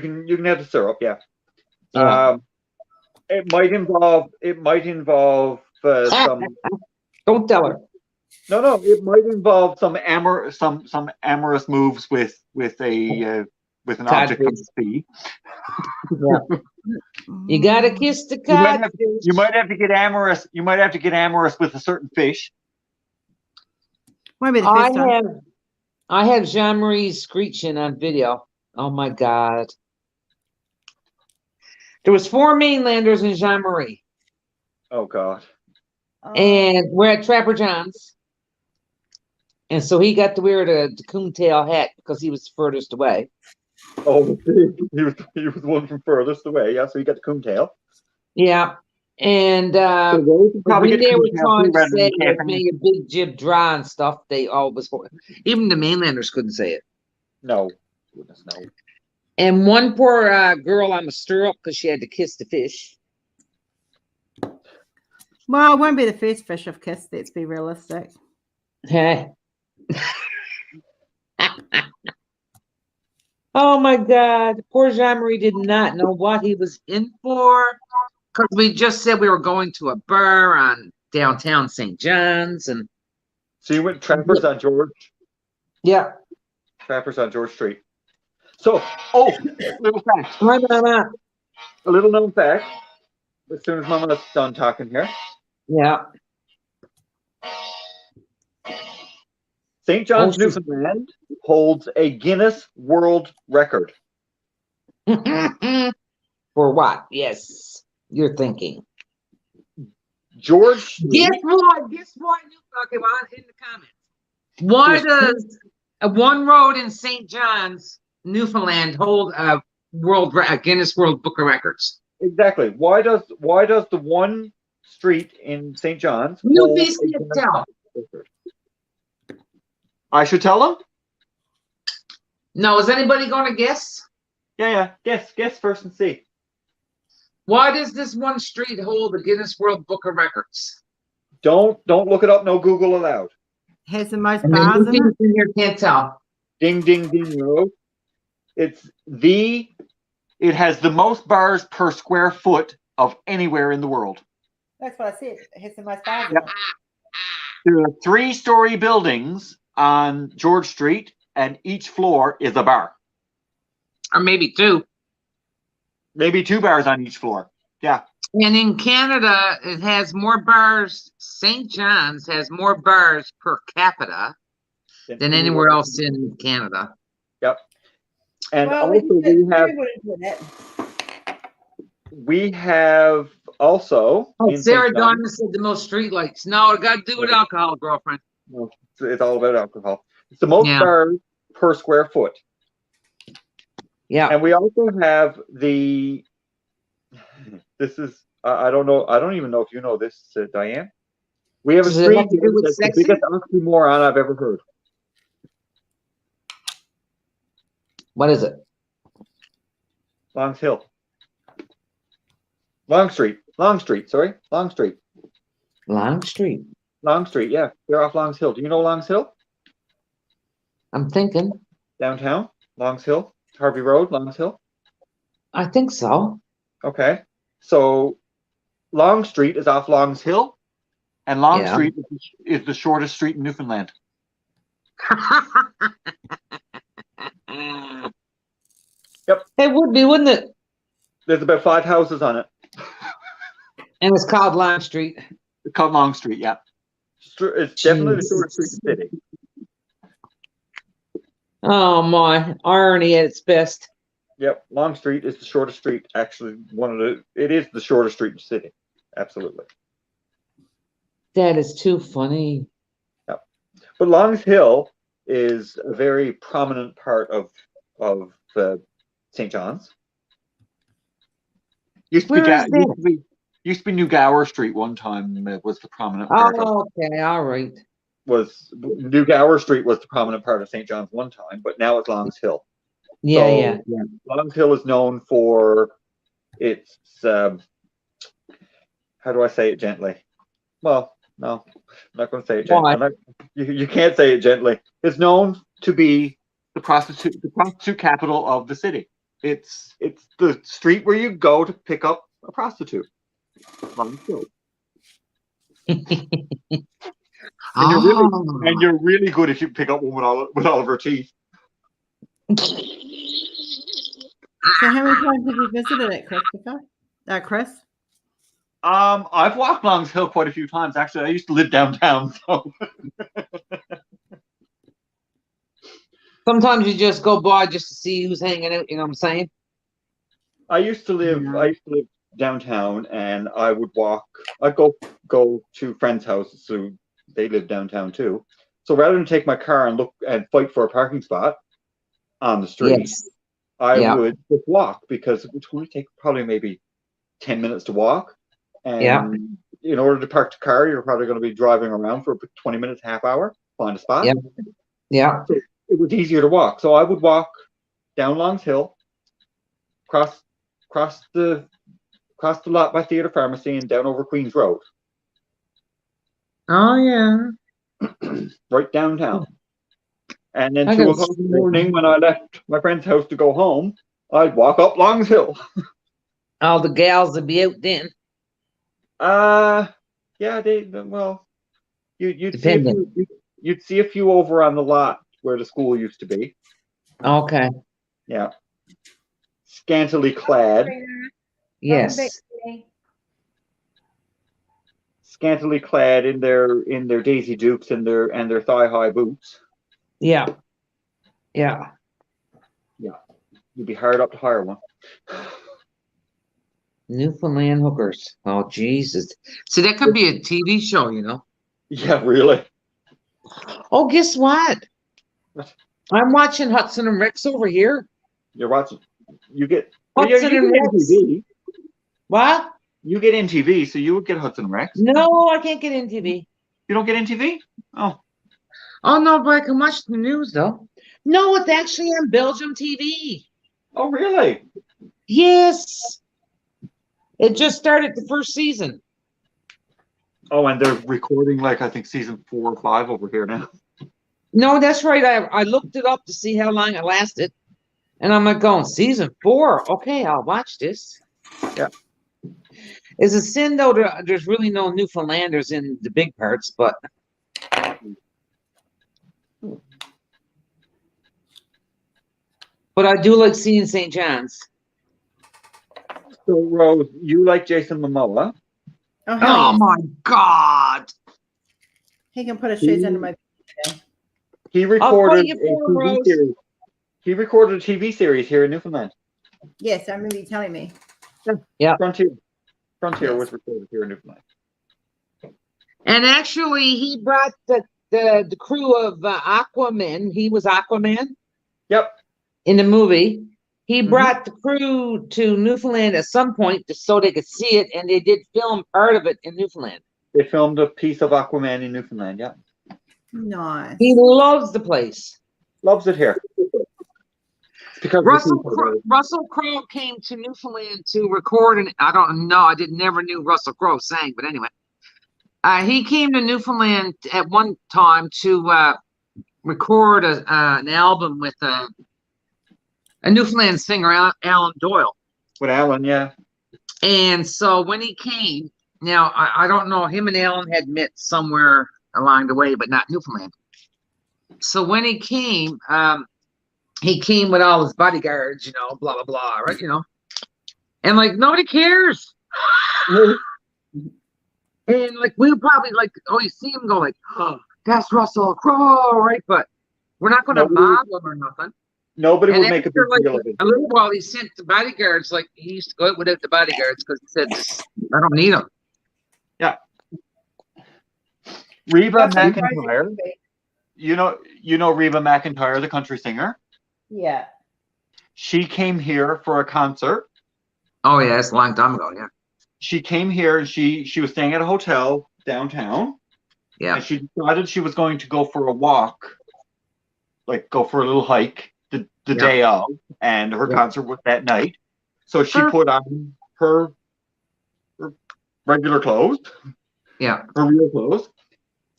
have the syrup, yeah. Yeah. It might involve some. Don't tell her. No, it might involve some amorous moves with an object of the sea. You gotta kiss the You might codfish. you might have to get amorous. You might have to get amorous with a certain fish. Won't be the first time. I have Jean-Marie screeching on video. Oh my God. There was 4 mainlanders in Jean-Marie. Oh God. Oh. And we're at Trapper John's. And so he got to wear the coontail hat because he was furthest away. Oh, he was the one from furthest away. Yeah, so he got the coontail. Yeah. And So those would probably when get they were coontail trying too, to rather say than that capping. made a big jib dry and stuff, they always, even the mainlanders couldn't say it. No, goodness no. And one poor girl on the stirrup because she had to kiss the fish. Well, it won't be the first fish I've kissed. Let's be realistic. Oh my God. Poor Jean-Marie did not know what he was in for. Because we just said we were going to a bar on downtown St. John's and So you went Trappers on George. yeah. Trappers on George Street. So, oh, little fact. Why not? A little known fact. As soon as Mama's done talking here, Yeah. St. John's, Newfoundland holds a Guinness World Record. For what? Yes. You're thinking. George Street. Guess what? Okay, well, in the comments. Why does one road in St. John's, Newfoundland, hold a Guinness World Book of Records? Exactly. Why does the one street in St. John's hold a Guinness World Record? I should tell them? No, is anybody going to guess? Yeah. Guess first and see. Why does this one street hold the Guinness World Book of Records? Don't look it up. No Google allowed. Has the most And bars then in it. in here can't tell. Ding, ding, ding. No. It has the most bars per square foot of anywhere in the world. That's what I said. It has the most bars Yep. There are 3-story buildings on George Street, and each floor is a bar. Or maybe 2. Maybe 2 bars on each floor. Yeah. And in Canada, it has more bars. St. John's has more bars per capita than anywhere else in Canada. Yep. And Well, we have also. Oh, in Sarah St. John's- Donna said the most streetlights. No, it got to do with alcohol, girlfriend. No, it's all about alcohol. It's the most Yeah. bars per square foot. Yeah. And we also have the. This is I don't know. I don't even know if you know this, Diane. We have a Does it street have to do with that's the sexy? biggest oxymoron I've ever heard. What is it? Long Street. Long Street, yeah. They're off Longs Hill. Do you know Longs Hill? I'm thinking. Downtown, Longs Hill, Harvey Road, Longs Hill. I think so. Okay. So Long Street is off Longs Hill, and Long Yeah. Street is the shortest street in Newfoundland. Yep. It would be, wouldn't it? There's about 5 houses on it. And it's called Long Street. It's called Long Street, yeah. It's definitely the shortest street in the city. Oh my, irony at its best. Yep, Long Street is the shortest street. Actually, it is the shortest street in the city. Absolutely. That is too funny. Yep. But Longs Hill is a very prominent part of St. John's. Used to be New Gower Street one time. It was the prominent part of. Oh, okay, all right. New Gower Street was the prominent part of St. John's one time, but now it's Longs Hill. Yeah, yeah. Longs Hill is known for its how do I say it gently? Well, no, I'm not going to say it gently. Why? You can't say it gently. It's known to be the prostitute capital of the city. It's the street where you go to pick up a prostitute. Longs Hill. And you're really good if you pick up one with all of her teeth. So how many times have you visited it, Christopher? Chris? I've walked Longs Hill quite a few times. Actually, I used to live downtown, so Sometimes you just go by just to see who's hanging out, you know what I'm saying? I used to live downtown, and I would walk. I'd go to friends' houses, so they live downtown too. So rather than take my car and look and fight for a parking spot on the street, Yes. I would just walk, because it would only take probably maybe 10 minutes to walk. And in order to park the car, you're probably going to be driving around for 20 minutes, half hour, find a spot. Yep. Yeah. So it was easier to walk. So I would walk down Longs Hill, cross the lot by Theatre Pharmacy, and down over Queens Road. Oh, yeah. Right downtown. And then I 2 gotta o'clock in the see. morning, when I left my friend's house to go home, I'd walk up Longs Hill. All the gals would be out then. Yeah, well, you'd see a Depending. few. You'd see a few over on the lot where the school used to be. Okay. Yeah, scantily clad, Yes. scantily clad in their Daisy Dukes and their thigh high boots. Yeah. Yeah. Yeah, you'd be hard up to hire one. Newfoundland hookers. Oh, Jesus. See, that could be a TV show, you know. Yeah, really. Oh, guess what? What? I'm watching Hudson and Rex over here. You're watching. You get. Well, yeah, Hudson you and get Rex. MTV. What? You get MTV, so you would get Hudson Rex. No, I can't get in TV. You don't get MTV? Oh, Oh, no, but I can watch the news, though. No, it's actually on Belgium TV. oh, really? Yes. It just started the first season. Oh, and they're recording like I think season 4 or 5 over here now. No, that's right. I looked it up to see how long it lasted. And I'm like going, season 4? Okay, I'll watch this. Yeah. It's a sin, though, there's really no Newfoundlanders in the big parts, but... But I do like seeing St. John's. So, Rose, you like Jason Momoa? Oh, hell yes. My God. He can put his shoes under my. He I'll recorded put you a for TV Rose. series. He recorded a TV series here in Newfoundland. Yes, I remember you telling me. Yeah. Frontier Yes. was recorded here in Newfoundland. And actually, he brought the crew of Aquaman. He was Aquaman Yep. in the movie. He Mhm. brought the crew to Newfoundland at some point just so they could see it, and they did film part of it in Newfoundland. They filmed a piece of Aquaman in Newfoundland. Yeah. Nice. He loves the place. Loves it here. It's because of the people. Russell Crowe came to Newfoundland to record, and I don't know, I never knew Russell Crowe sang, but anyway, he came to Newfoundland at one time to record an album with a Newfoundland singer, Alan Doyle. With Alan, yeah. And so when he came, now I don't know, him and Alan had met somewhere along the way, but not Newfoundland. So when he came with all his bodyguards, you know, blah, blah, blah, right, you know. And, like, nobody cares. And, like, we would probably, like, you see him go, like, oh, that's Russell Crowe, right? But we're not going to mob him or nothing. Nobody And would make a big after, deal like, of it. a little while, he sent the bodyguards, like, he used to go out without the bodyguards because he said, I don't need them. Yeah. Reba That's what McEntire. You know Reba McEntire, the country singer. Yeah. She came here for a concert. Oh, yeah, it's a long time ago, yeah. She came here and she was staying at a hotel downtown. Yeah. And she decided she was going to go for a walk, like go for a little hike the day of, and her concert was that night. So she put on her regular clothes. Yeah. Her real clothes.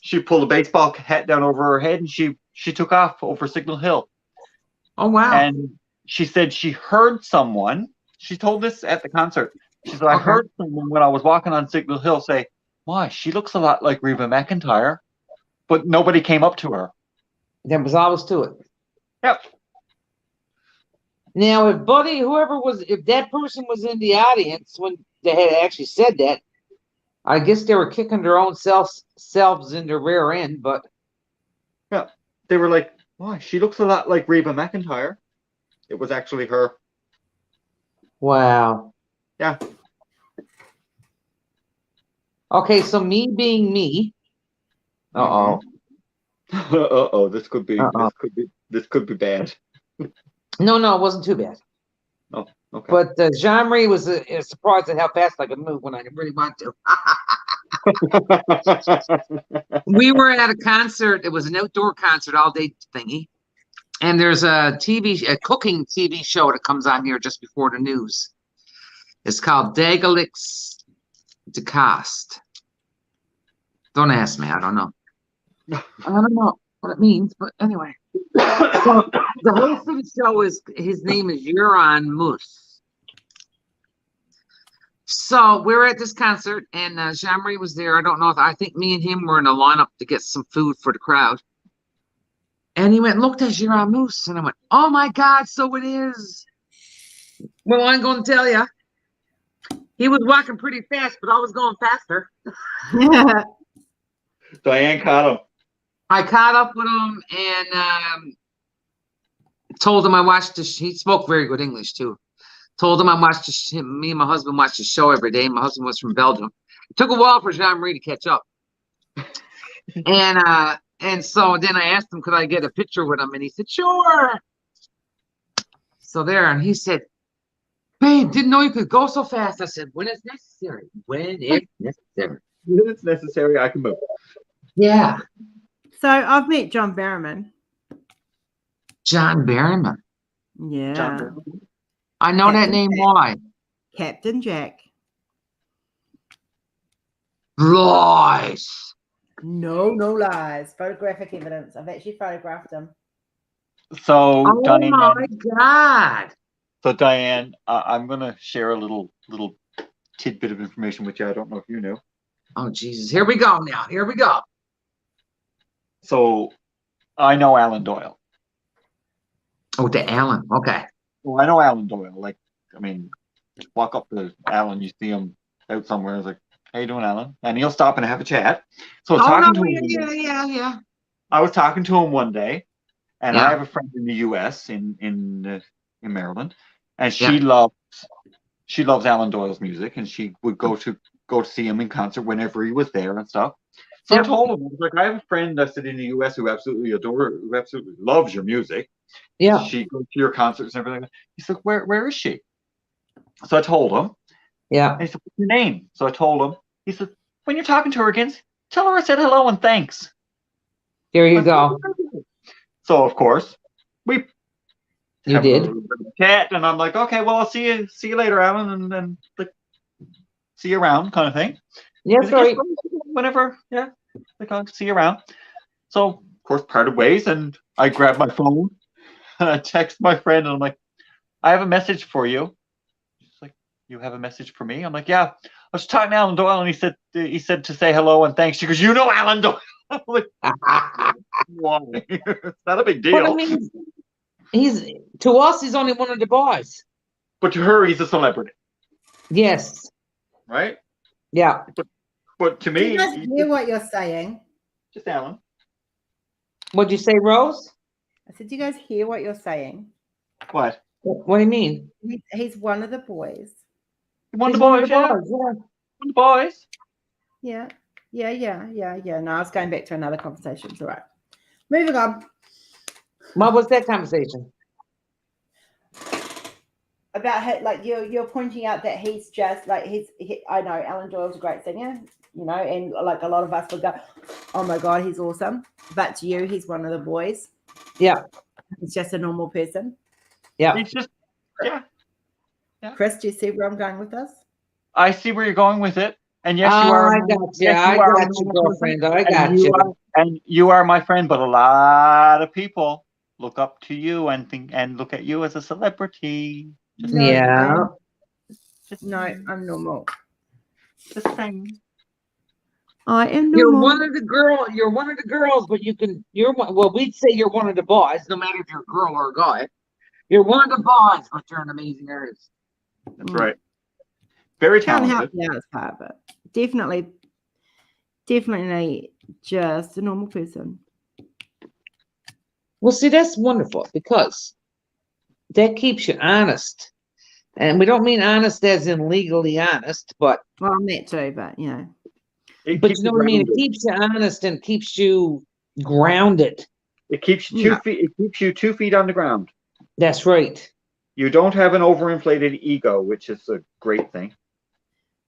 She pulled a baseball hat down over her head and she took off over Signal Hill. Oh, wow. And she said she heard someone. She told this at the concert. She said, I heard someone when I was walking on Signal Hill say, "My, she looks a lot like Reba McEntire," but nobody came up to her. There was always to it. Yep. Now, if that person was in the audience when they had actually said that, I guess they were kicking their own selves in their rear end, but yeah, they were like, "Why? She looks a lot like Reba McEntire." It was actually her. Wow. Yeah. Okay, so me being me. Uh-oh. Uh-oh, this could be bad. No, it wasn't too bad. Oh, okay. But Jean-Marie was surprised at how fast I could move when I didn't really want to. We were at a concert. It was an outdoor concert, all day thingy. And there's a cooking TV show that comes on here just before the news. It's called Dagalix de Cast. Don't ask me. I don't know. I don't know what it means, but anyway. So the host of the show his name is Euron Moose. So we were at this concert, and Jean-Marie was there. I think me and him were in a lineup to get some food for the crowd. And he went and looked at Euron Moose, and I went, "Oh my God, so it is." Well, I'm going to tell you, he was walking pretty fast, but I was going faster. Diane caught him. I caught up with him and told him I watched he spoke very good English too. Told him I watched me and my husband watched the show every day. My husband was from Belgium. It took a while for Jean-Marie to catch up. And so then I asked him, could I get a picture with him? And he said, sure. So there, and he said, babe, didn't know you could go so fast. I said, when it's necessary. When it's necessary. When it's necessary, I can move. Yeah. So I've met John Barrowman. John Barrowman. Yeah. John Barrowman. I know that name. Why? Captain Jack. Lies. No lies. Photographic evidence. I've actually photographed him. So, Oh Diane, my God. So, Diane, I'm going to share a little tidbit of information with you. I don't know if you knew. Oh, Jesus. Here we go now. Here we go. So, I know Alan Doyle. Oh, to Alan. Okay. Well, I know Alan Doyle. Like, I mean, walk up to Alan, you see him out somewhere. It's like, how you doing, Alan? And he'll stop and have a chat. So, Yeah. I was talking to him one day, and Yeah. I have a friend in the U.S. in Maryland, and she loves Alan Doyle's music, and she would go to see him in concert whenever he was there and stuff. So I told him, I was like, I have a friend that's in the U.S. who absolutely loves your music. Yeah. She goes to your concerts and everything. He's like, where is she? So I told him. Yeah. And he said, what's your name? So I told him. He said, when you're talking to her again, tell her I said hello and thanks. Here you go. So of course we did a chat, and I'm like, okay, well, I'll see you later, Alan, and then like see you around, kind of thing. Yes, right. Whenever, yeah, like I'll see you around. So of course parted ways, and I grabbed my phone and I text my friend, and I'm like, I have a message for you. She's like, you have a message for me? I'm like, yeah. I was talking to Alan Doyle, and he said to say hello and thanks. She goes, you know Alan Doyle. I'm like, why? It's not a big deal. But I mean, to us, he's only one of the boys. But to her, he's a celebrity. Yes. Right? Yeah. But to me, do you guys hear what you're saying? Just Alan. What'd you say, Rose? I said, do you guys hear what you're saying? What? What do you mean? He's one of the boys. One of He's the boys, yeah. One of the boys. Yeah. No, I was going back to another conversation. It's all right. Moving on. What was that conversation? About how, like you're pointing out that he's just like I know Alan Doyle's a great singer, you know, and like a lot of us would go, oh my God, he's awesome. But to you, he's one of the boys. Yeah. He's just a normal person. Yeah. He's just, yeah. Chris, do you see where I'm going with this? I see where you're going with it. And yes, you are. I got you. Yes, I got you, girlfriend. I got you. And you are my friend, but a lot of people look up to you and think and look at you as a celebrity. No, yeah. No, I'm normal. Just saying. I am normal. You're one of the girls, but well, we'd say you're one of the boys, no matter if you're a girl or a guy. You're one of the boys, but you're an amazing artist. That's right. Very Can't talented. help the artist part, but definitely just a normal person. Well, see, that's wonderful because that keeps you honest. And we don't mean honest as in legally honest, but well, I'm that too, but you know. But you know what I mean? It keeps you honest and keeps you grounded. It keeps you 2 feet. It keeps you 2 feet on the ground. That's right. You don't have an overinflated ego, which is a great thing.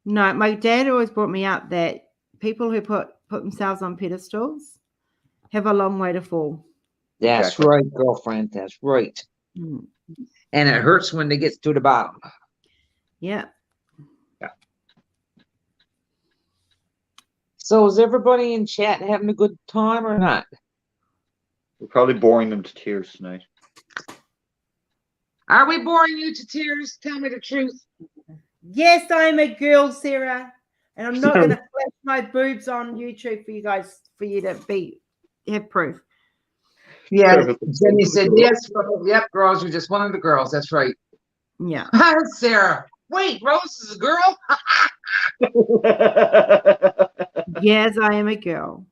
No, my dad always brought me up that people who put themselves on pedestals have a long way to fall. That's right, girlfriend. That's right. Mm. And it hurts when they get to the bottom. Yeah. Yeah. So is everybody in chat having a good time or not? We're probably boring them to tears tonight. Are we boring you to tears? Tell me the truth. Yes, I am a girl, Sarah, and I'm not going to flash my boobs on YouTube for you guys, for you to have proof. Yeah, Sarah, Jenny said yes. Yep, Rose, you're just one of the girls. That's right. Yeah. Sarah, wait, Rose is a girl? Yes, I am a girl.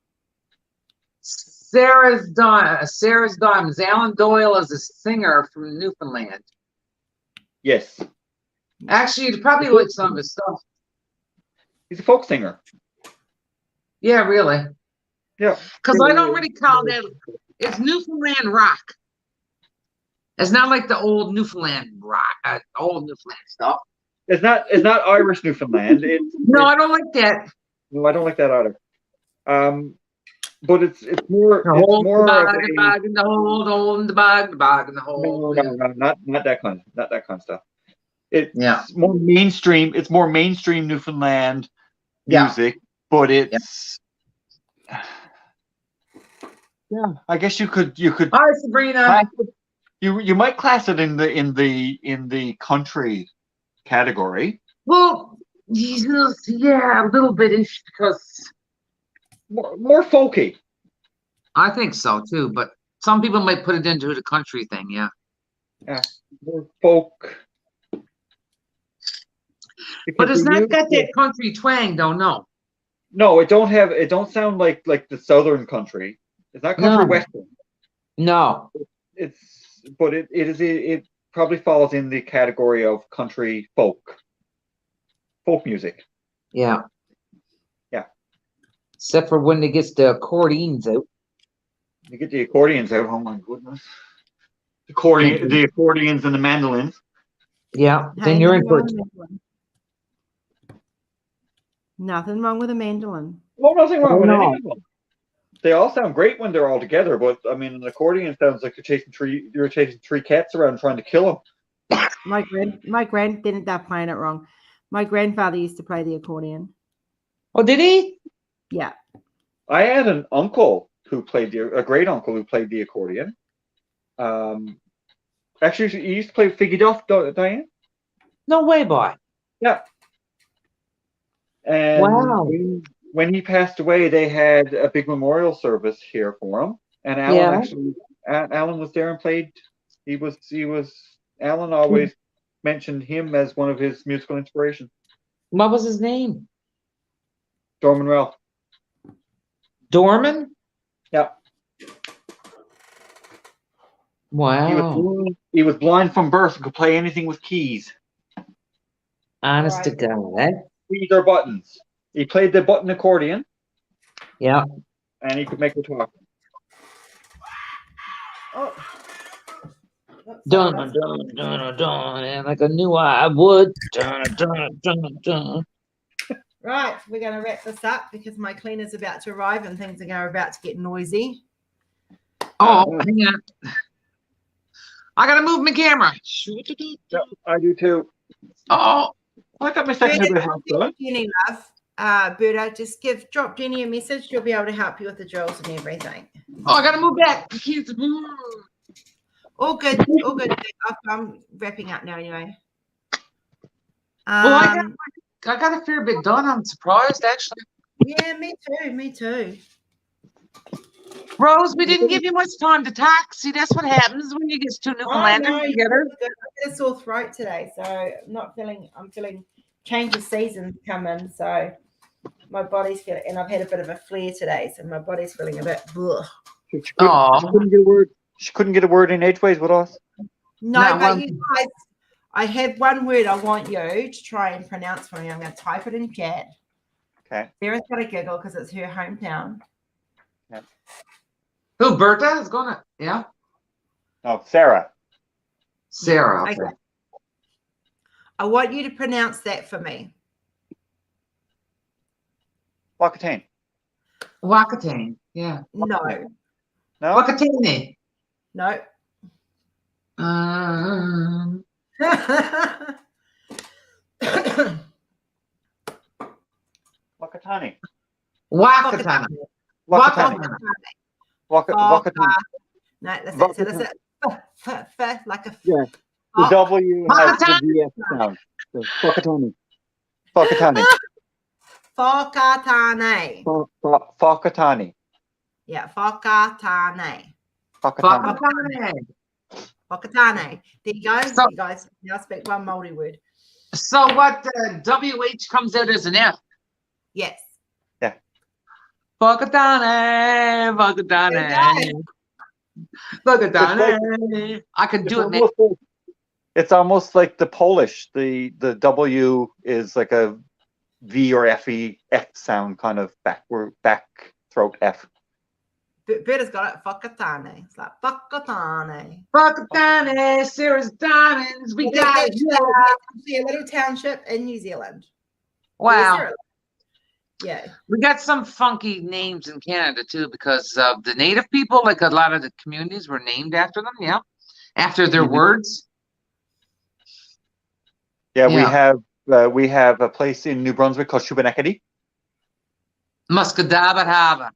Sarah's Diamonds. Alan Doyle is a singer from Newfoundland. Yes. Actually, you'd probably like some of his stuff. He's a folk singer. Yeah, really. Yeah. Because I don't really call that. It's Newfoundland rock. It's not like the old Newfoundland rock, old Newfoundland stuff. It's not Irish Newfoundland. No, I don't like that. No, I don't like that either. But it's more The it's hold more the of bag, a, the bag in the hold, hold the bag in the hold. no, not that kind of stuff. It's Yeah. more mainstream. It's more mainstream Newfoundland music, but it's yeah. I guess you could Hi, Sabrina. you might class it in the country category. Well, yeah, a little bit ish because More folky. I think so too. But some people might put it into the country thing. Yeah. Yeah, more folk. But Because it's we not use got that country twang, though. No. No, it don't sound like the southern country. It's not country No. western. No. It probably falls in the category of country folk music. Yeah. Yeah. Except for when it gets the accordions out. You get the accordions out. Oh my goodness. The accordions and the mandolins. Yeah. Then you're in for it. Nothing wrong with a mandolin. Well, nothing wrong with No. any of them. They all sound great when they're all together, but I mean, an accordion sounds like you're chasing three cats around trying to kill them. My grand didn't that playing it wrong. My grandfather used to play the accordion. Oh, did he? Yeah. I had an uncle who played a great uncle who played the accordion. Actually, he used to play Figgy Duff, Diane. No way, boy. Yeah. And Wow. when he passed away, they had a big memorial service here for him. And Alan was there and played. Alan always mentioned him as one of his musical inspirations. What was his name? Dorman Ralph. Dorman? Yeah. Wow. He was blind from birth and could play anything with keys. Honest to God, eh? Keys or buttons. He played the button accordion. Yeah. And he could make it talk. Oh. Dun dun dun dun, and like I knew I would. Dun dun dun dun. Right, we're going to wrap this up because my cleaner's about to arrive and things are about to get noisy. Oh, hang on. I gotta move my camera. Yeah, I do too. Oh, I got my second of the house done. Jenny, love. Berta, just drop Jenny a message. She'll be able to help you with the drills and everything. oh, I gotta move back. The kids move. All good. All good. I'm wrapping up now anyway. Well, I got a fair bit done. I'm surprised, actually. Yeah, me too. Me too. Rose, we didn't give you much time to talk. See, that's what happens when you get two Newfoundlanders no, together. I've got a sore throat today, so I'm feeling change of seasons coming, so my body's feeling, and I've had a bit of a flare today, so my body's feeling a bit bleh. She couldn't get a word in edgeways with us. No, Not but one. you guys, I have one word I want you to try and pronounce for me. I'm going to type it in chat. Okay. Sarah's got a giggle because it's her hometown. Yeah. Who, Berta is gonna? Yeah, No, Sarah. Sarah. Okay. I want you to pronounce that for me. Wakatane. Wakatane. Yeah. No, No? Wakatane. no. Wakatani. Wakatane. Wakatani. Wakatani. No, that's it. So that's it. Like a Yeah. The Oh, W has the VS sound. So Whakatane. Whakatane. Whakatane. Whakatane. Yeah, whakatane. Whakatane. Whakatane. There you go. So- You guys now speak one Māori word. So what WH comes out as an F. Yes. Whakatane, Whakatane, Whakatane. I can do it, man. It's almost like the Polish. The W is like a V or FE F sound, kind of back throat F. Berta's got it. Whakatane. It's like whakatane. Whakatane, Sarah's Diamonds. We got it. Yeah. Actually a little township in New Zealand. Wow. Yeah. We got some funky names in Canada too, because of the native people, like a lot of the communities were named after them, yeah. After their words. Yeah, Yeah. we have a place in New Brunswick called Shubenacadie. Muscadabat.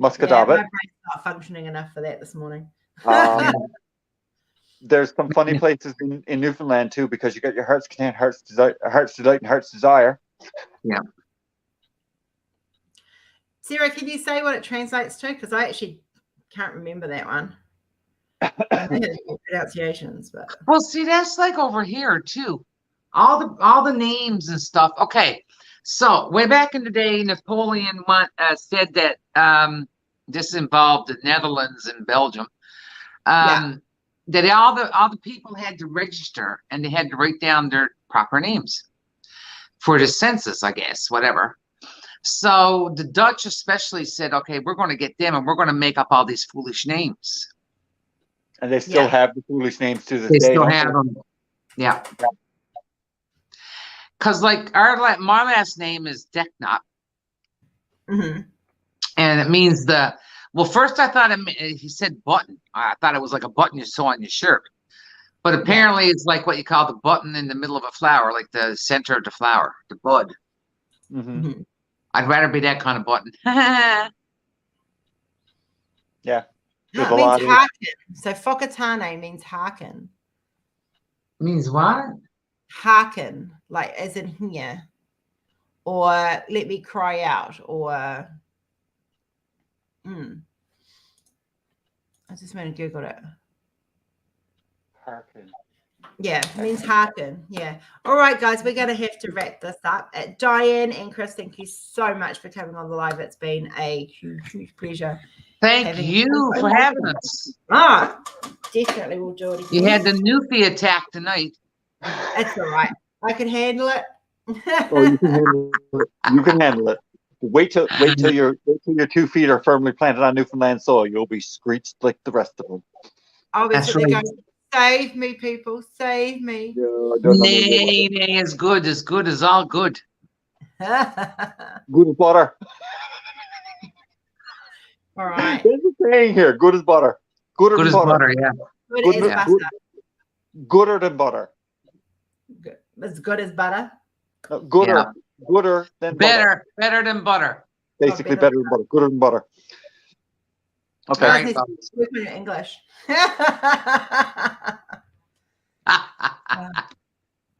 Muscadabat. My brain's not functioning enough for that this morning. There's some funny places in Newfoundland too, because you got your Heart's Content, Heart's Delight, and Heart's Desire. Yeah. Sarah, can you say what it translates to? Because I actually can't remember that one. I know the pronunciations, but Well, see, that's like over here too. All the names and stuff. Okay, so way back in the day, Napoleon said that this involved the Netherlands and Belgium. That all the people had to register and they had to write down their proper names for the census, I guess, whatever. So the Dutch especially said, okay, we're going to get them and we're going to make up all these foolish names. And they still have the foolish names to this They day. still have them. Yeah. Because like my last name is Decknot. Mm-hmm. And it means well, first I thought he said button. I thought it was like a button you sew on your shirt. But apparently it's like what you call the button in the middle of a flower, like the center of the flower, the bud. Mm-hmm. Mm-hmm. I'd rather be that kind of button. Yeah. No, it means hearken. So whakatane means hearken. Means what? Hearken, like as in here. Or let me cry out. Or I just went and Googled it. Hearken. Yeah, it means hearken. Yeah. All right, guys, we're going to have to wrap this up. Diane and Chris, thank you so much for coming on the live. It's been a huge, huge pleasure. Thank you for having us. Definitely we'll do it again. You had the Newfie attack tonight. That's all right. I can handle it. Oh, you can handle it. You can handle it. Wait till your 2 feet are firmly planted on Newfoundland soil. You'll be screeched like the rest of them. I'll be That's sitting right. there going, save me, people, save me. Nay, it's good. As good as all good. Good as butter. All right. There's a saying here. Good as butter. Good as butter, yeah. Good as butter. Gooder than butter. Good. As good as butter. No, gooder than butter. Better than butter. Basically better than butter. Gooder than butter. Okay. All right, Speak in English. All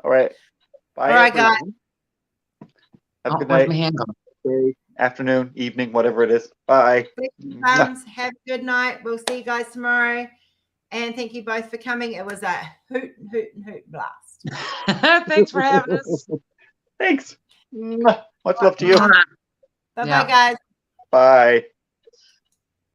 right. Bye. All right, guys. Have a good where's night. my hand going? Day, afternoon, evening, whatever it is. Bye. Have a good night. We'll see you guys tomorrow. And thank you both for coming. It was a hoot blast. Thanks for having us. Thanks. Much love to you. Bye-bye, guys. Bye.